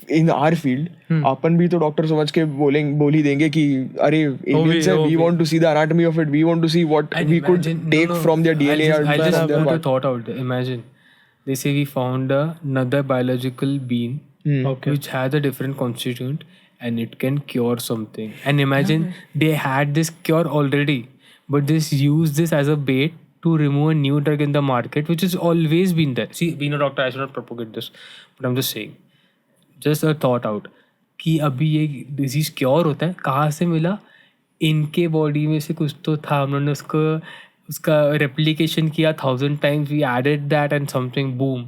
in our field अपन भी तो डॉक्टर समझ के बोल ही देंगे कि अरे इंडियंस है, we want to see the anatomy of it, we want to see what we could take from their DNA और their thought out. Imagine they say we found another biological being which has a different constituent and it can cure something, and imagine they had this cure already but they use this as a bait to remove a new drug in the market which has always been there. See, being a doctor I should not propagate this, but I'm just saying, just a thought out कि अभी ये disease cure होता है, कहाँ से मिला, इनके body में से कुछ तो था, उन्होंने उसका रेप्लिकेशन किया 1000 times, we added that and something boom,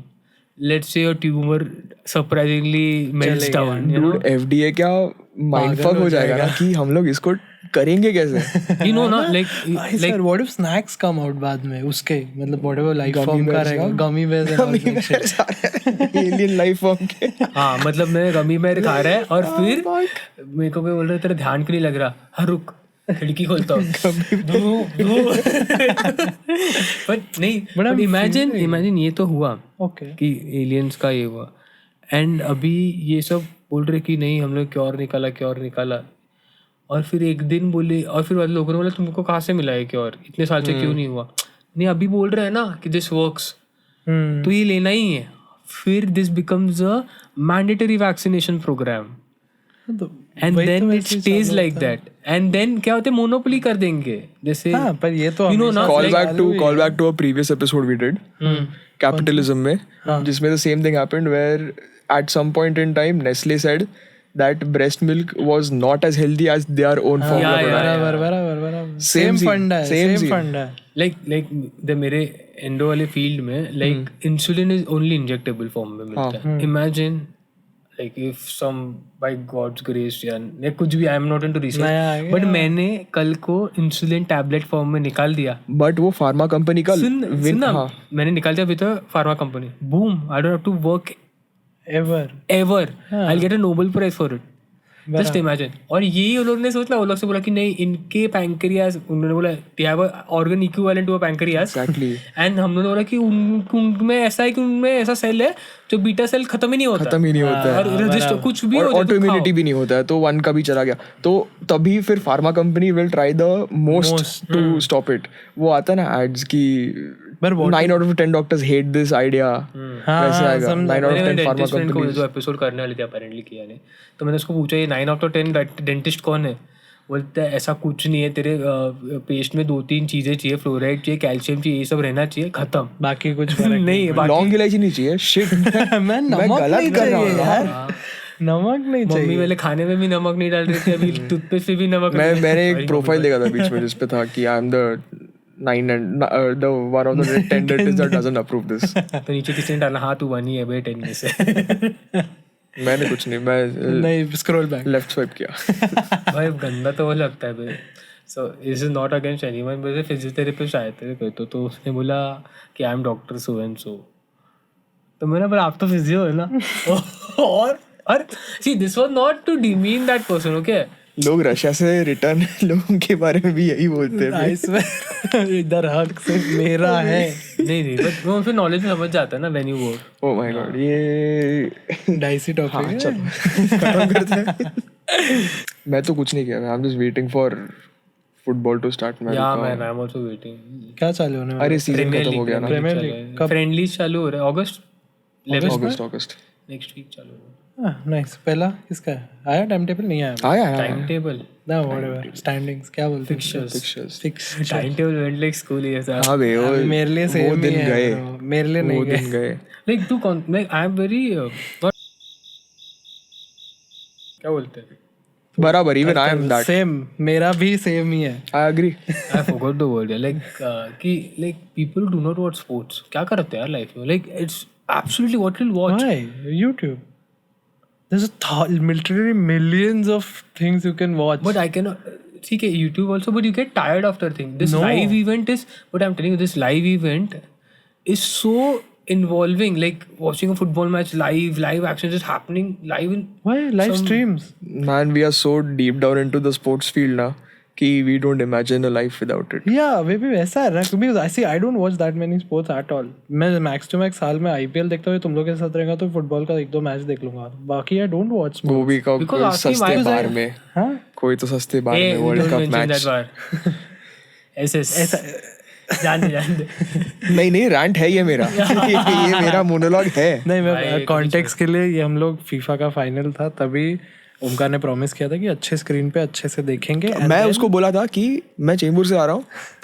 let's say your tumour surprisingly melts down, you know. FDA क्या माइंडफक हो जाएगा ना कि हम लोग इसको करेंगे कैसे, यू नो ना, like what if snacks come out बाद में उसके, मतलब व्हाटएवर लाइफ फॉर्म का रहेगा, गमी बेयर्स एलियन लाइफ फॉर्म के, हाँ मतलब मैं गमी बेयर खा रहा है और फिर मेरे को बोल रहे तेरा ध्यान क्यों नहीं लग रहा, हाँ रुक खिड़की खोलता हूँ बट नहीं, बट इमेजिन ये तो हुआ ओके कि एलियंस का ये हुआ, एंड अभी ये सब बोल रहे कि नहीं हम लोग क्योर निकाला, और फिर एक दिन बोले, और फिर वाले लोगों ने बोला तुमको कहाँ से मिला है क्योर, इतने साल से क्यों नहीं हुआ, नहीं अभी बोल रहे हैं ना कि दिस वर्क्स, तो ये लेना ही है, फिर this becomes a mandatory vaccination programme, and then it stage like that, and then क्या होते मोनोपोली कर देंगे जैसे, हाँ पर ये तो you know ना, call back to a previous episode we did, capitalism में, जिसमें the same thing happened where at some point in time Nestle said that breast milk was not as healthy as their own formula product. बराबर Same scene, fund है, same same scene. Fund है. Like the मेरे endo वाले field में like insulin is only injectable form में मिलता है. Imagine like if some by God's grace या कुछ भी, I am not into research, but मैंने कल को इंसुलिन टैबलेट फॉर्म में निकाल दिया. But वो फार्मा कंपनी का सुन ना, मैंने निकाल दिया with a pharma company, boom, I don't have to work ever I get a Nobel prize for it. Just imagine. और यही उन लोगों ने सोचना, वो लोग से बोला कि नहीं इनके पैंक्रियास, उन्होंने बोला they have a organ equivalent to a pancreas, Exactly. And हम लोगों ने बोला कि उनमें ऐसा है कि उनमें ऐसा सेल है जो बीटा सेल खत्म ही नहीं होता, है और रजिस्टर कुछ भी और हो जाए ऑटो इम्यूनिटी भी नहीं होता है, तो वन का भी चला गया, तो तभी फिर pharma company will try the most to stop it. वो आता है ना एड्स की 9 out of 10 doctors hate this idea, वैसे आएगा 9 out of 10 फार्मा कंपनीज. जो एपिसोड करने वाली थी अपेरेंटली किया ने, तो मैंने उसको पूछा ये 9 out of 10 डेंटिस्ट कौन है, बोलता है ऐसा कुछ नहीं है, तेरे पेस्ट में 2-3 चीजें चाहिए, फ्लोराइड चाहिए, कैल्शियम चाहिए, ये सब रहना चाहिए, खत्म, बाकी कुछ नहीं. लॉन्ग इलायची नहीं चाहिए, शिट मैं गलत कर रहा हूँ यार, नमक नहीं चाहिए. मम्मी पहले खाने में भी नमक नहीं डाल रही थी, अभी टूथपेस्ट पे भी नमक. मैंने एक प्रोफाइल देखा था बीच में जिस पे था कि I am the 9 and the one of the 10 dentists that doesn't approve this. तो नीचे किसी ने डाला हाँ तू 1 ही है भाई 10 में से. मैंने कुछ नहीं, मैं नहीं स्क्रॉल बैक लेफ्ट स्वाइप किया. भाई गंदा तो वो लगता है भाई. So this is not against anyone, मुझे फिजियोथेरेपिस्ट आए थे कोई तो उसने बोला कि I am doctor so and so, तो मैंने बोला आप तो फिजियो है ना. और see this was not to demean that person, okay. लोग रशिया से रिटर्न लोगों के बारे में भी यही बोलते हैं. इधर हक सिर्फ मेरा है. नहीं बट वो फिर नॉलेज में समझ जाता है ना when you work. Oh my God, ये डाइसी टॉपिक है. चलो खत्म करते हैं. मैं तो कुछ नहीं किया, I am just waiting for football to start. मैं आई एम आल्सो वेटिंग. क्या चालू होने वाला है? अरे सीजन खत्म हो गया ना. प्रीमियर लीग कब? फ्रेंडलीज चालू हो रहा है अगस्त नेक्स्ट वीक चालू हो. नाइस. पहला किसका है? आया टाइम टेबल? नहीं आया आया टाइम टेबल ना, व्हाटएवर स्टैंडिंग्स क्या बोलते हैं, fixtures. Time table went like school ही ऐसा. हां बे, वो मेरे लिए वो सेम दिन ही गए, है. मेरे लिए नहीं वो दिन गए. लाइक तू कौन, लाइक आई एम वेरी क्या बोलते हैं बराबर. Even I am that. Same, मेरा भी सेम ही है. I agree. I forgot the word. Like कि like people who do not watch sports क्या करते हैं यार लाइफ में? Like it's absolutely what you'll watch. Why? YouTube. There's literally millions of things you can watch. But I cannot. ठीक है YouTube also, but you get tired after thing. This No. live event is what I'm telling you. This live event is so involving. Like watching a football match live action just happening live in. Why live streams? Man, we are so deep down into the sports field now कि we don't imagine a life without it. Yeah, maybe वैसा है ना. Because I don't watch that many sports at all. मैं max to max साल में IPL देखता हूँ. तुम लोग के साथ रहेगा तो फुटबॉल का 1-2 मैच देख लूंगा. बाकी I don't watch sports. वो भी Because कोई asking सस्ते why- बार में, हाँ? कोई तो सस्ते बार Hey, में we world don't cup mention match. that bar. ऐसे जान दे. नहीं रैंट है ये मेरा. ये मेरा मोनोलॉग है. नहीं, मैं भाई, कॉन्टेक्स्ट के लिए, ये हम लोग फीफा का फाइनल था तभी ओमकार ने प्रॉमिस किया था कि अच्छे स्क्रीन पे अच्छे से देखेंगे. मैं उसको बोला था कि मैं चेंबूर से आ रहा हूँ,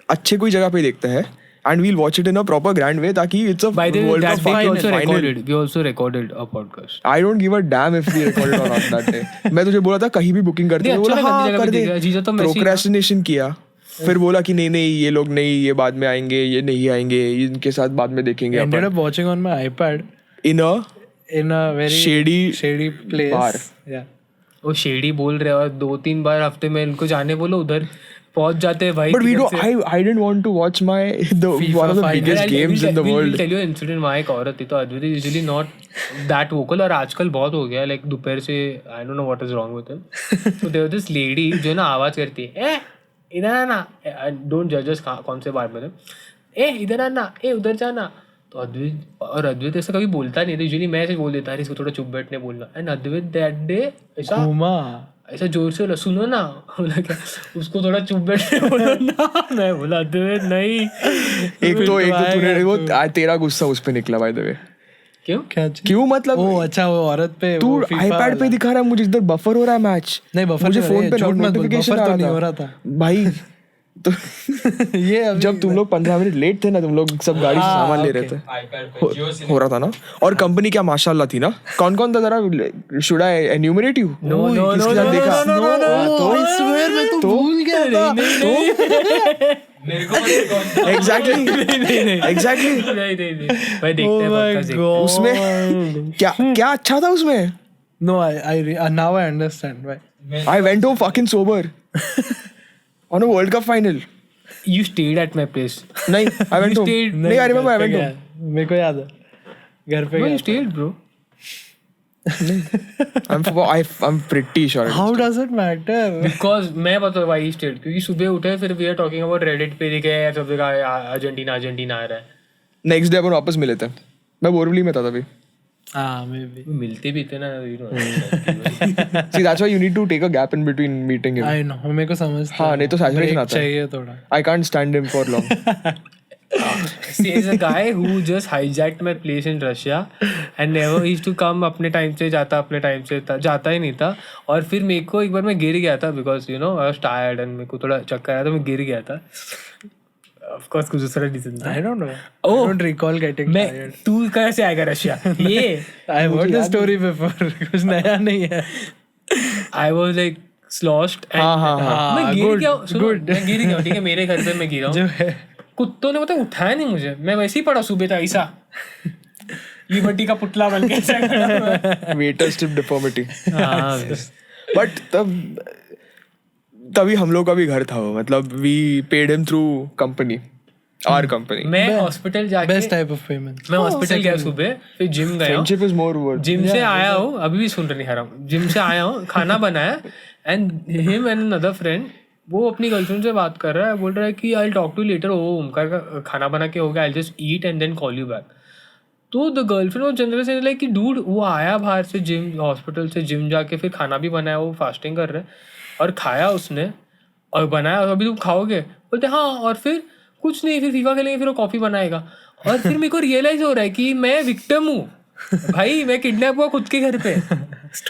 अच्छे कोई जगह पे देखते हैं and we'll watch it in a proper grand way ताकि it's a By the way, World that Cup day we final. also recorded. We also recorded a podcast. I don't give a damn if we recorded or not that day. मैं तुझे बोला था कहीं भी booking करते नहीं, हैं, बोला अच्छा लगा, हाँ जगह कर पे दे. देखा, जीजा तो मैसी था. प्रोक्रेस्टिनेशन किया, फिर बोला कि नहीं ये लोग नहीं, ये बाद में आएंगे, ये नहीं आएंगे, इनके साथ बाद में देखेंगे. ended up watching on my iPad in a very shady place. bar. Yeah. वो शेडी बोल रहे हैं और 2-3 बार हफ्ते में इनको जाने बोलो, उधर पहुंच जाते हैं भाई. But we don't. I didn't want to watch one of the biggest games in the world. Tell you incident. वहाँ एक औरत थी, तो अद्विति usually not that vocal, और आजकल बहुत हो गया. Like दोपहर से I don't know what is wrong with him. So there was this lady जो ना आवाज करती है इधर आना, डोंट जज कौन से बार में थे, ए इधर आना, ए उधर जाना. तो अद्वैत ऐसा कभी बोलता नहीं था. यूजुअली मैं ऐसे बोल देता है इसको थोड़ा चुप बैठने बोलना. एंड अद्वैत दैट डे ऐसा जोर से बोला, सुनो ना. बोला क्या, उसको थोड़ा चुप बैठने बोला ना. मैं बोला अद्वैत नहीं. एक तो तूने वो तेरा गुस्सा उस पे निकला बाय द वे. क्यों मतलब? ओ अच्छा, वो औरत पे तू आईपैड पे दिखा रहा है मुझे इधर बफर हो रहा है मैच. नहीं बफर मुझे फोन पे नोटिफिकेशन आ रहा था भाई. तो ये जब तुम लोग 15 मिनट लेट थे ना, तुम लोग सब गाड़ी से सामान ले रहे थे, हो रहा था ना. और कंपनी क्या माशाल्लाह थी ना. कौन कौन था जरा, should I enumerate you? No देखा मैं तो भूल गया था. एग्जैक्टली भाई देखते हैं podcast देखते हैं. उसमें क्या अच्छा था उसमें? No, I now I understand why. I went home fucking sober on a World Cup final. You stayed at my place. नहीं, I went home. नहीं, I remember I went home. मेरे को याद है घर पे. No, you stayed, bro. I'm pretty sure. How does it matter? Because मैं बता why he stayed, क्योंकि सुबह उठे फिर we are talking about Reddit पे दिखे यार सब जगह अर्जेंटीना आ रहा है. Next day अपन वापस मिले थे. मैं बोरवली में था तभी. Maybe. मिलते भी थे ना. See, that's why you need to take a gap in between meeting him. I know. मेरे को समझ. हाँ, नहीं तो saturation आता है. चाहिए थोड़ा. I can't stand him for long. See, is a guy who just hijacked my place in Russia and never used to come. अपने टाइम से जाता, अपने टाइम से जाता ही नहीं था. और फिर मेरे को एक बार मैं गिर गया था because you know I was tired and मेरे को थोड़ा चक्कर आया था, मैं गिर गया था. Of course कुछ दूसरा reason था. I don't know. Oh, I don't recall getting tired. तू कैसे आएगा रशिया? ये I heard the story before. कुछ नया नहीं है. I was like sloshed and मैं गिर गया. मैं गिर गया, ठीक है, मेरे घर पे मैं गिरा हूँ. कुत्तों ने मतलब उठाया नहीं मुझे. मैं वैसे ही पड़ा सुबह था ऐसा लिबर्टी का पुतला बन के. Waiter stiff deformity. But तभी हम लोग का भी घर था वो. मतलब we paid him through company, our company. मैं हॉस्पिटल जाके Best type of payment. मैं हॉस्पिटल गया सुबह, फिर जिम गया. Friendship is more worth. Gym से आया हूँ, अभी भी सुन रहे नहीं हराम. जिम से आया हूँ, खाना बनाया and him and another friend, वो अपनी गर्लफ्रेंड से बात कर रहा है, बोल रहा है कि आई टॉक टू लेटर. वो ओमकार का खाना बना के हो गया, I just eat and then call you back. तो द गर्लफ्रेंड वो जनरल से लाइक कि डूड वो आया बाहर से जिम, हॉस्पिटल से जिम जाके फिर खाना भी बनाया, वो फास्टिंग कर रहे और खाया उसने और बनाया, और अभी तुम खाओगे? बोलते हाँ. और फिर कुछ नहीं, फिर फीफा खेलेंगे, फिर वो कॉफी बनाएगा. और फिर मेरे को रियलाइज हो रहा है कि मैं विक्टिम हूँ भाई. मैं किडनैप हुआ खुद के घर पे.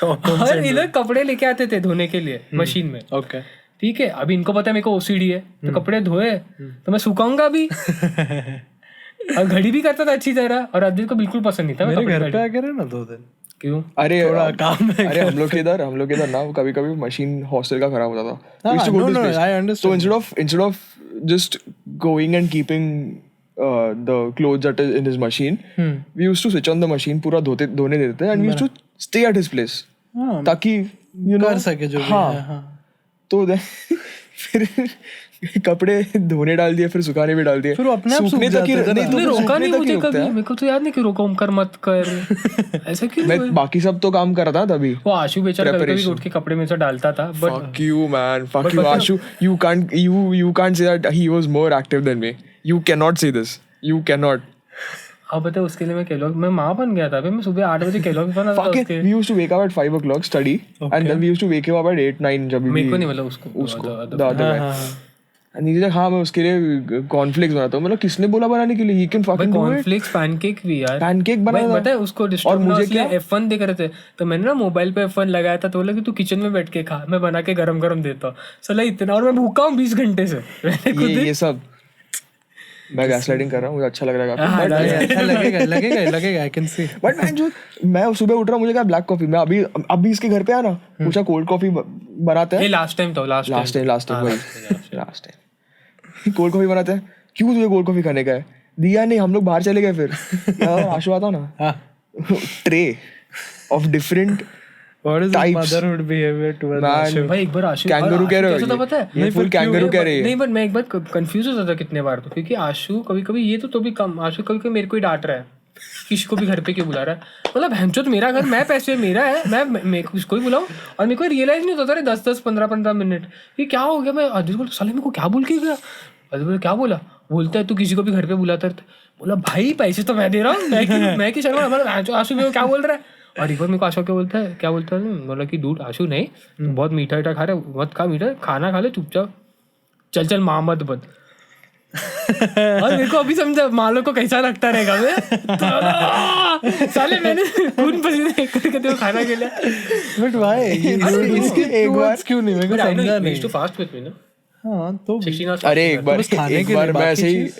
और इधर कपड़े लेके आते थे धोने के लिए मशीन में. Okay. ठीक है, अभी इनको पता है मेरे को ओसीडी है, तो कपड़े धोए तो मैं सुखाऊंगा अभी. और घड़ी भी करता था अच्छी तरह, और अदिल को बिल्कुल पसंद नहीं था. मेरे घर पे आके रहे ना 2 दिन. क्यों? अरे थोड़ा काम है. अरे हम लोग के इधर ना कभी कभी मशीन हॉस्टल का खराब होता था. No, I understand. So instead of just going and keeping the clothes that is in his machine, we used to switch on the machine, पूरा धोने देते थे, and we used to stay at his place ताकि you know कर सके जो भी है. हाँ. तो फिर कपड़े धोने डाल दिए, फिर सुखाने भी डाल दिए. फिर वो अपने आप सूख जाते थे ना. तूने रोका नहीं मुझे कभी. मेरे को तो याद नहीं कि रोका, ओमकार मत कर ऐसा क्यों. मैं बाकी सब तो काम कर रहा था तभी. वो आशु बेचारा कभी उठ के कपड़े में से डालता था. But fuck you man, fuck you Ashu. You can't say that he was more active than me. You cannot say this. You cannot. अब बता, उसके लिए मैं केलॉग मैं माँ बन गया था. मैं सुबह 8 बजे केलॉग बना था उसके. We used to wake up at 5 o'clock study, and then we used to wake him up at 8-9 जब भी. मेरे को नहीं मतलब उसको the other guy. And he's like हाँ मैं उसके लिए कॉर्नफ्लेक्स बनाता हूँ. मतलब किसने बोला बनाने के लिए? He can fucking do it. Cornflakes pancake भी यार. पैनकेक बनाया पता है उसको डिस्टर्ब ना इसलिए F1 देख रहे थे, तो मैंने ना मोबाइल पे F1 लगाया था, तो बोला कि तू किचन में बैठ के खा, मैं बना के गरम गरम देता हूँ. सला इतना, और मैं भूखा हूँ 20 घंटे से. ये सब मैं गैसलाइटिंग कर रहा हूँ, मुझे अच्छा लग रहा है. अच्छा लगेगा. I can see. बट मैं सुबह उठ रहा, मुझे क्या ब्लैक कॉफी. मैं अभी इसके घर पे आना, पूछा कोल्ड कॉफी बनाते हैं. लास्ट टाइम कोल्ड कॉफी बनाते हैं. क्यों तुझे कोल्ड कॉफी खाने का है? दिया नहीं, हम लोग बाहर चले गए. फिर आशु आता ना, tray of different What is this motherhood behavior towards Ashu? भाई एक बार आशु कैंगरू कह रहे हो. कैसा पता है? ये फुल कैंगरू कह रही है. नहीं बट मैं एक बार कंफ्यूज होता था कितने बार, तो क्योंकि आशु कभी-कभी ये तो भी कम, आशु कभी-कभी मेरे को ही डांट रहा है किसी को भी घर पे क्यों बुला रहा है? मतलब भैंचो तो मेरा घर, मैं पैसे मेरा है, मैं किसको ही बुलाऊं? और मेरे को रियलाइज नहीं होता था 10-10 15-15 मिनट ये क्या हो गया। मैं अदित को साले मेरे को क्या बोल के गया? अदित बोले क्या बोला? बोलता है तू किसी को भी घर पे बुलाता है। बोला भाई पैसे तो मैं दे रहा हूँ, मैं की शर्मा हमारा आशु मेरे को क्या बोल रहा है? और एक बार मेरे को आशु क्या बोलता है बोला कि दूध आशु नहीं तुम बहुत मीठा खा रहे, मत खा मीठा, खाना खा ले चुपचाप, चल माँ मत बन। और मेरे को अभी समझा मालो को कैसा लगता रहेगा मैं साले मैंने खून पसीने करके खाना खेला। बट भाई इसके एक बार क्यों नहीं मेरे को समझा नहीं। टू फास्ट विद मी ना। हाँ तो 16 hours अरे एक बार मैं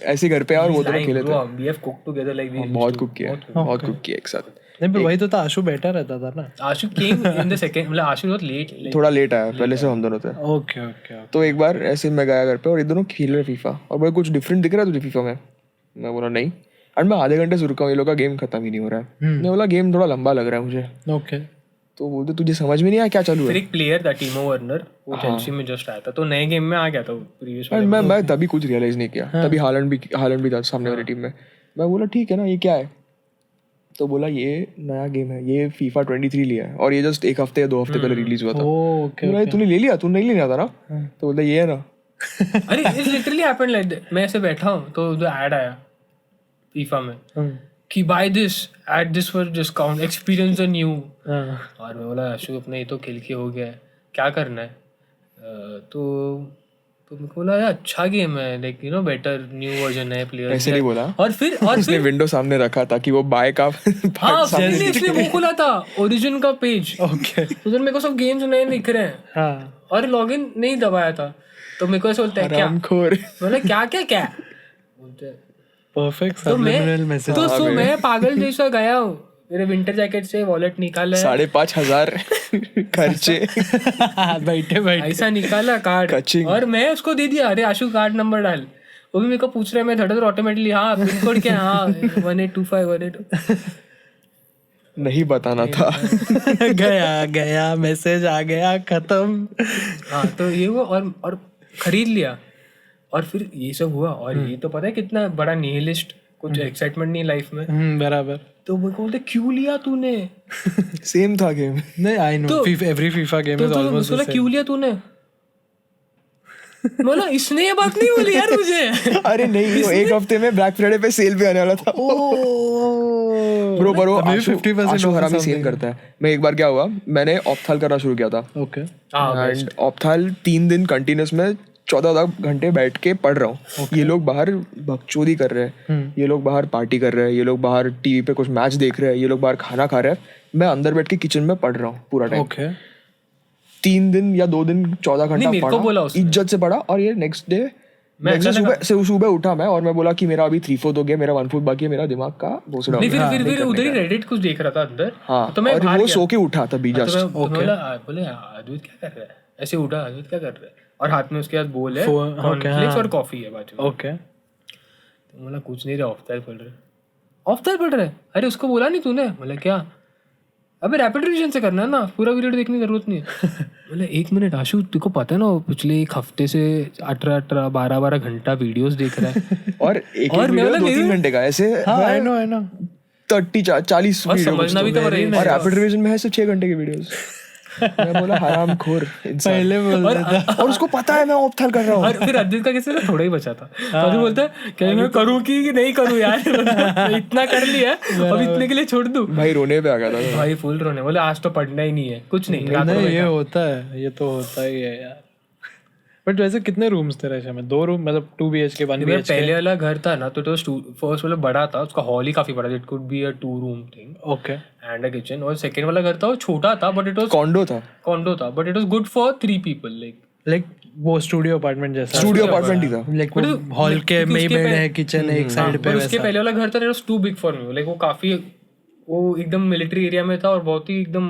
ऐसे घर पे आया और वो दोनों खेले थे। we have cooked together like we बहुत कुक किया एक साथ। नहीं पर वही तो था, आशु बैठा रहता था ना। आशु came in the second, मतलब आशु बहुत लेट थोड़ा लेट आया, पहले से हम दोनों थे। ओके तो एक बार ऐसे मैं गया घर पे और ये दोनों खेल रहे फीफा और बोले कुछ डिफरेंट दिख रहा है तुझे फीफा में? मैं बोला नहीं। एंड मैं आधे घंटे से रुका हूँ, ये लोग का गेम खत्म ही नहीं हो रहा है। मैं बोला गेम थोड़ा लंबा लग रहा है मुझे। ओके तो बोलते तुझे समझ में नहीं आया क्या चालू है? फिर एक प्लेयर था टीमो वर्नर, वो चेल्सी में जस्ट आया था तो नए गेम में आ गया था प्रीवियस एंड मैं तभी कुछ रियलाइज नहीं किया। तभी हालैंड भी था सामने वाली टीम में। मैं बोला ठीक है ना, ये क्या है? तो बोला ये नया गेम है, ये फीफा 23 लिया है और ये जस्ट 1 हफ्ते या 2 हफ्ते पहले रिलीज हुआ था। बोला तूने ले लिया? तू नहीं लेना था ना? तो बोलता ये है ना। अरे it's literally happened like that. मैं ऐसे बैठा हूँ तो ऐड आया फीफा में कि buy this at this for discount experience a new. और मैं बोला आशु अपने ये तो खेल के हो गया है, क्या करना है? तो मेरे को बोला यार अच्छा गेम है, like you know better new version है प्लेयर। ऐसे नहीं बोला। और फिर उसने विंडो सामने रखा था कि वो बाय का हाँ इसलिए वो खुला था ओरिजिन का पेज। ओके उधर मेरे को सब गेम्स नए दिख रहे हैं। हाँ और लॉगिन नहीं दबाया था तो मेरे को ऐसा बोलता है क्या? बोले क्या बोलते हैं परफेक्ट तो सब्लिमिनल मैसेज। तो मैं पागल जैसा गया हूँ, मेरे विंटर जैकेट से वॉलेट निकाला 5,500 खर्चे बैठे ऐसा निकाला कार्ड और मैं उसको दे दिया। अरे आशु कार्ड नंबर डाल। वो भी मेरे को पूछ रहा है, मैं धड़ ऑटोमेटिकली हाँ पिन कोड क्या? हाँ 1825 नहीं बताना था। गया मैसेज आ गया खत्म। हाँ तो ये हुआ और खरीद लिया। और फिर ये सब हुआ और ये तो पता है कितना बड़ा निहिलिस्ट, कुछ एक्साइटमेंट नहीं लाइफ में। बराबर। तो वो बोलते क्यों लिया तूने? सेम था गेम। नहीं I know every FIFA game is almost the same. क्यों लिया तूने? बोला इसने ये बात नहीं बोली यार मुझे। अरे नहीं वो 1 हफ्ते में ब्लैक फ्राइडे पे सेल भी आने वाला था। ब्रो आशु हरामी सेल करता है। मैं एक बार क्या हुआ, मैंने ऑप्थाल करना शुरू किया था। ओके एंड ऑप्थाल 3 दिन कंटिन्यूस में 14 घंटे बैठ के पढ़ रहा हूँ। ये लोग बाहर बकचोदी कर रहे हैं, ये लोग बाहर पार्टी कर रहे हैं, ये लोग बाहर टीवी पे कुछ मैच देख रहे हैं, ये लोग बाहर खाना खा रहे हैं। मैं अंदर बैठ के किचन में पढ़ रहा हूँ पूरा टाइम। 3 दिन या 2 दिन 14 घंटा पढ़ा, इज्जत से पढ़ा। और ये नेक्स्ट डे सुबह उठा मैं और मैं बोला कि मेरा अभी 3/4 हो गया, मेरा 1/4 बाकी है, मेरा दिमाग का भोसड़ा। फिर उधर ही रेडिट कुछ देख रहा था अंदर। हाँ तो मैं और वो सो के उठा तभी जस्ट। बोले अद्वैत क्या कर रहा है? ऐसे उठा, अद्वैत क्या कर रहा है? और हाथ में उसके बाद बोल है कॉर्नफ्लेक्स और कॉफी है बाजू में। ओके तो बोला कुछ नहीं रहा, ऑफ्तार पढ़ रहे। अरे उसको बोला नहीं तूने? बोला क्या? अबे रैपिड रिवीजन से करना है ना, पूरा वीडियो देखने की जरूरत नहीं है। बोले 1 मिनट आशु, तुझको पता है ना पिछले 1 हफ्ते से 18 12 घंटा वीडियोस देख रहा है। और एक वीडियो 2-3 घंटे का ऐसे। आई नो 30-40 वीडियो समझना भी तो और रैपिड रिवीजन में है सिर्फ 6 घंटे के वीडियोस। मैं बोला हरामखोर इंसान। पहले बोल रहा था और उसको पता है मैं ऑप्थाल कर रहा हूँ। और फिर अद्वैत का कैसे थोड़ा ही बचा था। और बोलता है क्या मैं करूँ कि नहीं करूँ यार? इतना कर लिया अब इतने के लिए छोड़ दूँ? भाई रोने पे आ गया था भाई, फुल रोने। बोले आज तो पढ़ना ही नहीं है, कुछ नहीं। ये होता है, ये तो होता ही है यार। बट वैसे कितने रूम्स थे रैशा में? 2 रूम, मतलब 2 BHK 1 BHK? पहले वाला घर था ना तो फर्स्ट वाला बड़ा था, उसका हॉल ही काफी बड़ा था। It could be a 2 room thing. Okay and a kitchen. और सेकंड वाला घर था वो छोटा था बट इट वाज कॉन्डो था but it was good for 3 people. Like वो स्टूडियो अपार्टमेंट जैसा स्टूडियो अपार्टमेंट ही था। लाइक हॉल के में ही बेड है, किचन है एक साइड पे। उसके पहले वाला घर था, it was too big for me. Like वो काफी वो एकदम मिलिट्री एरिया में था और बहुत ही एकदम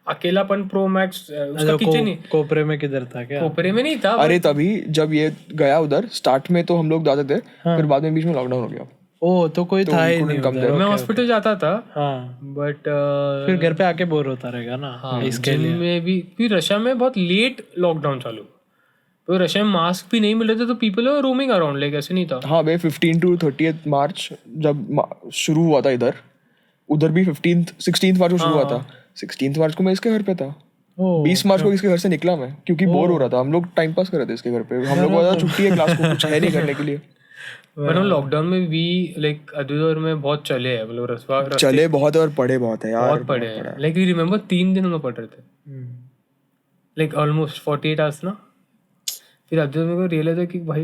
अकेलापन प्रो मैक्स। उसका किचन ही कोपरे में किधर था क्या? कोपरे में नहीं था। अरे तभी जब ये गया उधर स्टार्ट में तो हम लोग जाते थे, फिर बाद में बीच में लॉकडाउन हो गया। ओ तो कोई था ही नहीं उधर। मैं हॉस्पिटल जाता था। हाँ बट फिर घर पे आके बोर होता रहेगा ना। इसके लिए में भी फिर रशिया में बहुत लेट लॉकडाउन चालू। तो रशिया में मास्क भी नहीं मिल रहे थे तो people are roaming around, like ऐसे नहीं था. हाँ भाई 15 to 30th मार्च जब शुरू हुआ था इधर, उधर भी 16th मार्च को शुरू हुआ था. 16th मार्च को मैं इसके घर पे था. 20 मार्च को इसके घर से निकला मैं क्योंकि बोर हो रहा था. हम लोग टाइम पास कर रहे थे इसके घर पे. हम लोग को छुट्टी है क्लास को, कुछ है नहीं करने के लिए. पर हम लॉकडाउन में भी लाइक अदूर में बहुत चले हैं, मतलब रस्ते चले बहुत है और पढ़े बहुत है यार. बहुत पढ़े हैं. लाइक वी रिमेम्बर 3 दिन हम पढ़ रहे थे, लाइक ऑलमोस्ट 48 आवर्स ना. फिर अदूर मेरे को रियलाइज है कि भाई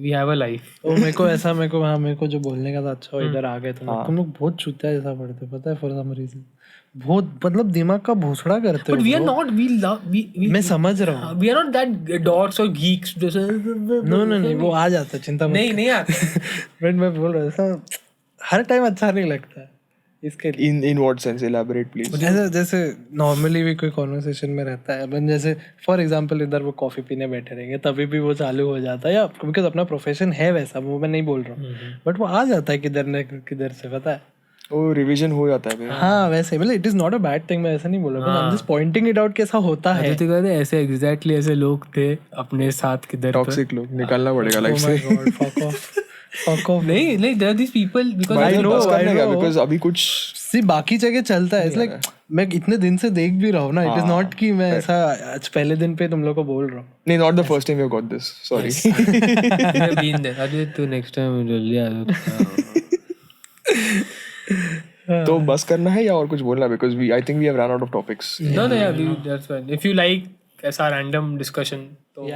वी हैव अ लाइफ. तो मेरे को जो बोलने का था, अच्छा इधर आ गए तुम लोग बहुत चूतिया जैसा पढ़ते, पता है, फॉर सम रीजन बहुत मतलब दिमाग का भोसड़ा करते हो. But we are not, we love, मैं समझ रहा हूँ, we are not that dorks और गीक्स जैसे. नहीं वो आ जाता है, चिंता मत. नहीं आता. बट मैं बोल रहा था हर टाइम अच्छा नहीं लगता है इसके लिए. in what sense, elaborate please. जैसे नॉर्मली भी कोई कॉन्वर्सेशन में रहता है, अपन जैसे फॉर एग्जांपल इधर वो कॉफी पीने बैठे रहेंगे तभी भी वो चालू हो जाता है, या बिकॉज अपना प्रोफेशन है वैसा, वो मैं नहीं बोल रहा हूँ, बट वो आ जाता है किधर न किधर से, पता है. वो रिवीजन हो जाता है. हाँ वैसे मतलब it is not a bad thing, मैं ऐसा नहीं बोल रहा हूँ, आई am just pointing it out कैसा होता है. तो कहते ऐसे एग्जैक्टली ऐसे लोग थे अपने साथ किधर. टॉक्सिक लोग निकालना पड़ेगा लाइफ से. Fuck off. नहीं like there are these people because I know because अभी कुछ सी बाकी जगह चलता है. इट्स लाइक मैं इतने दिन से देख भी रहा हूँ ना, इट इज नॉट कि मैं ऐसा आज पहले दिन पे तुम लोग को बोल रहा हूँ. नहीं, not the first time you got this, sorry. I've been there. अरे तू next time जल्दी आ जा. तो बस करना है या और कुछ बोलना, because I think we have run out of topics. No, yeah, that's fine. If you like ऐसा random discussion तो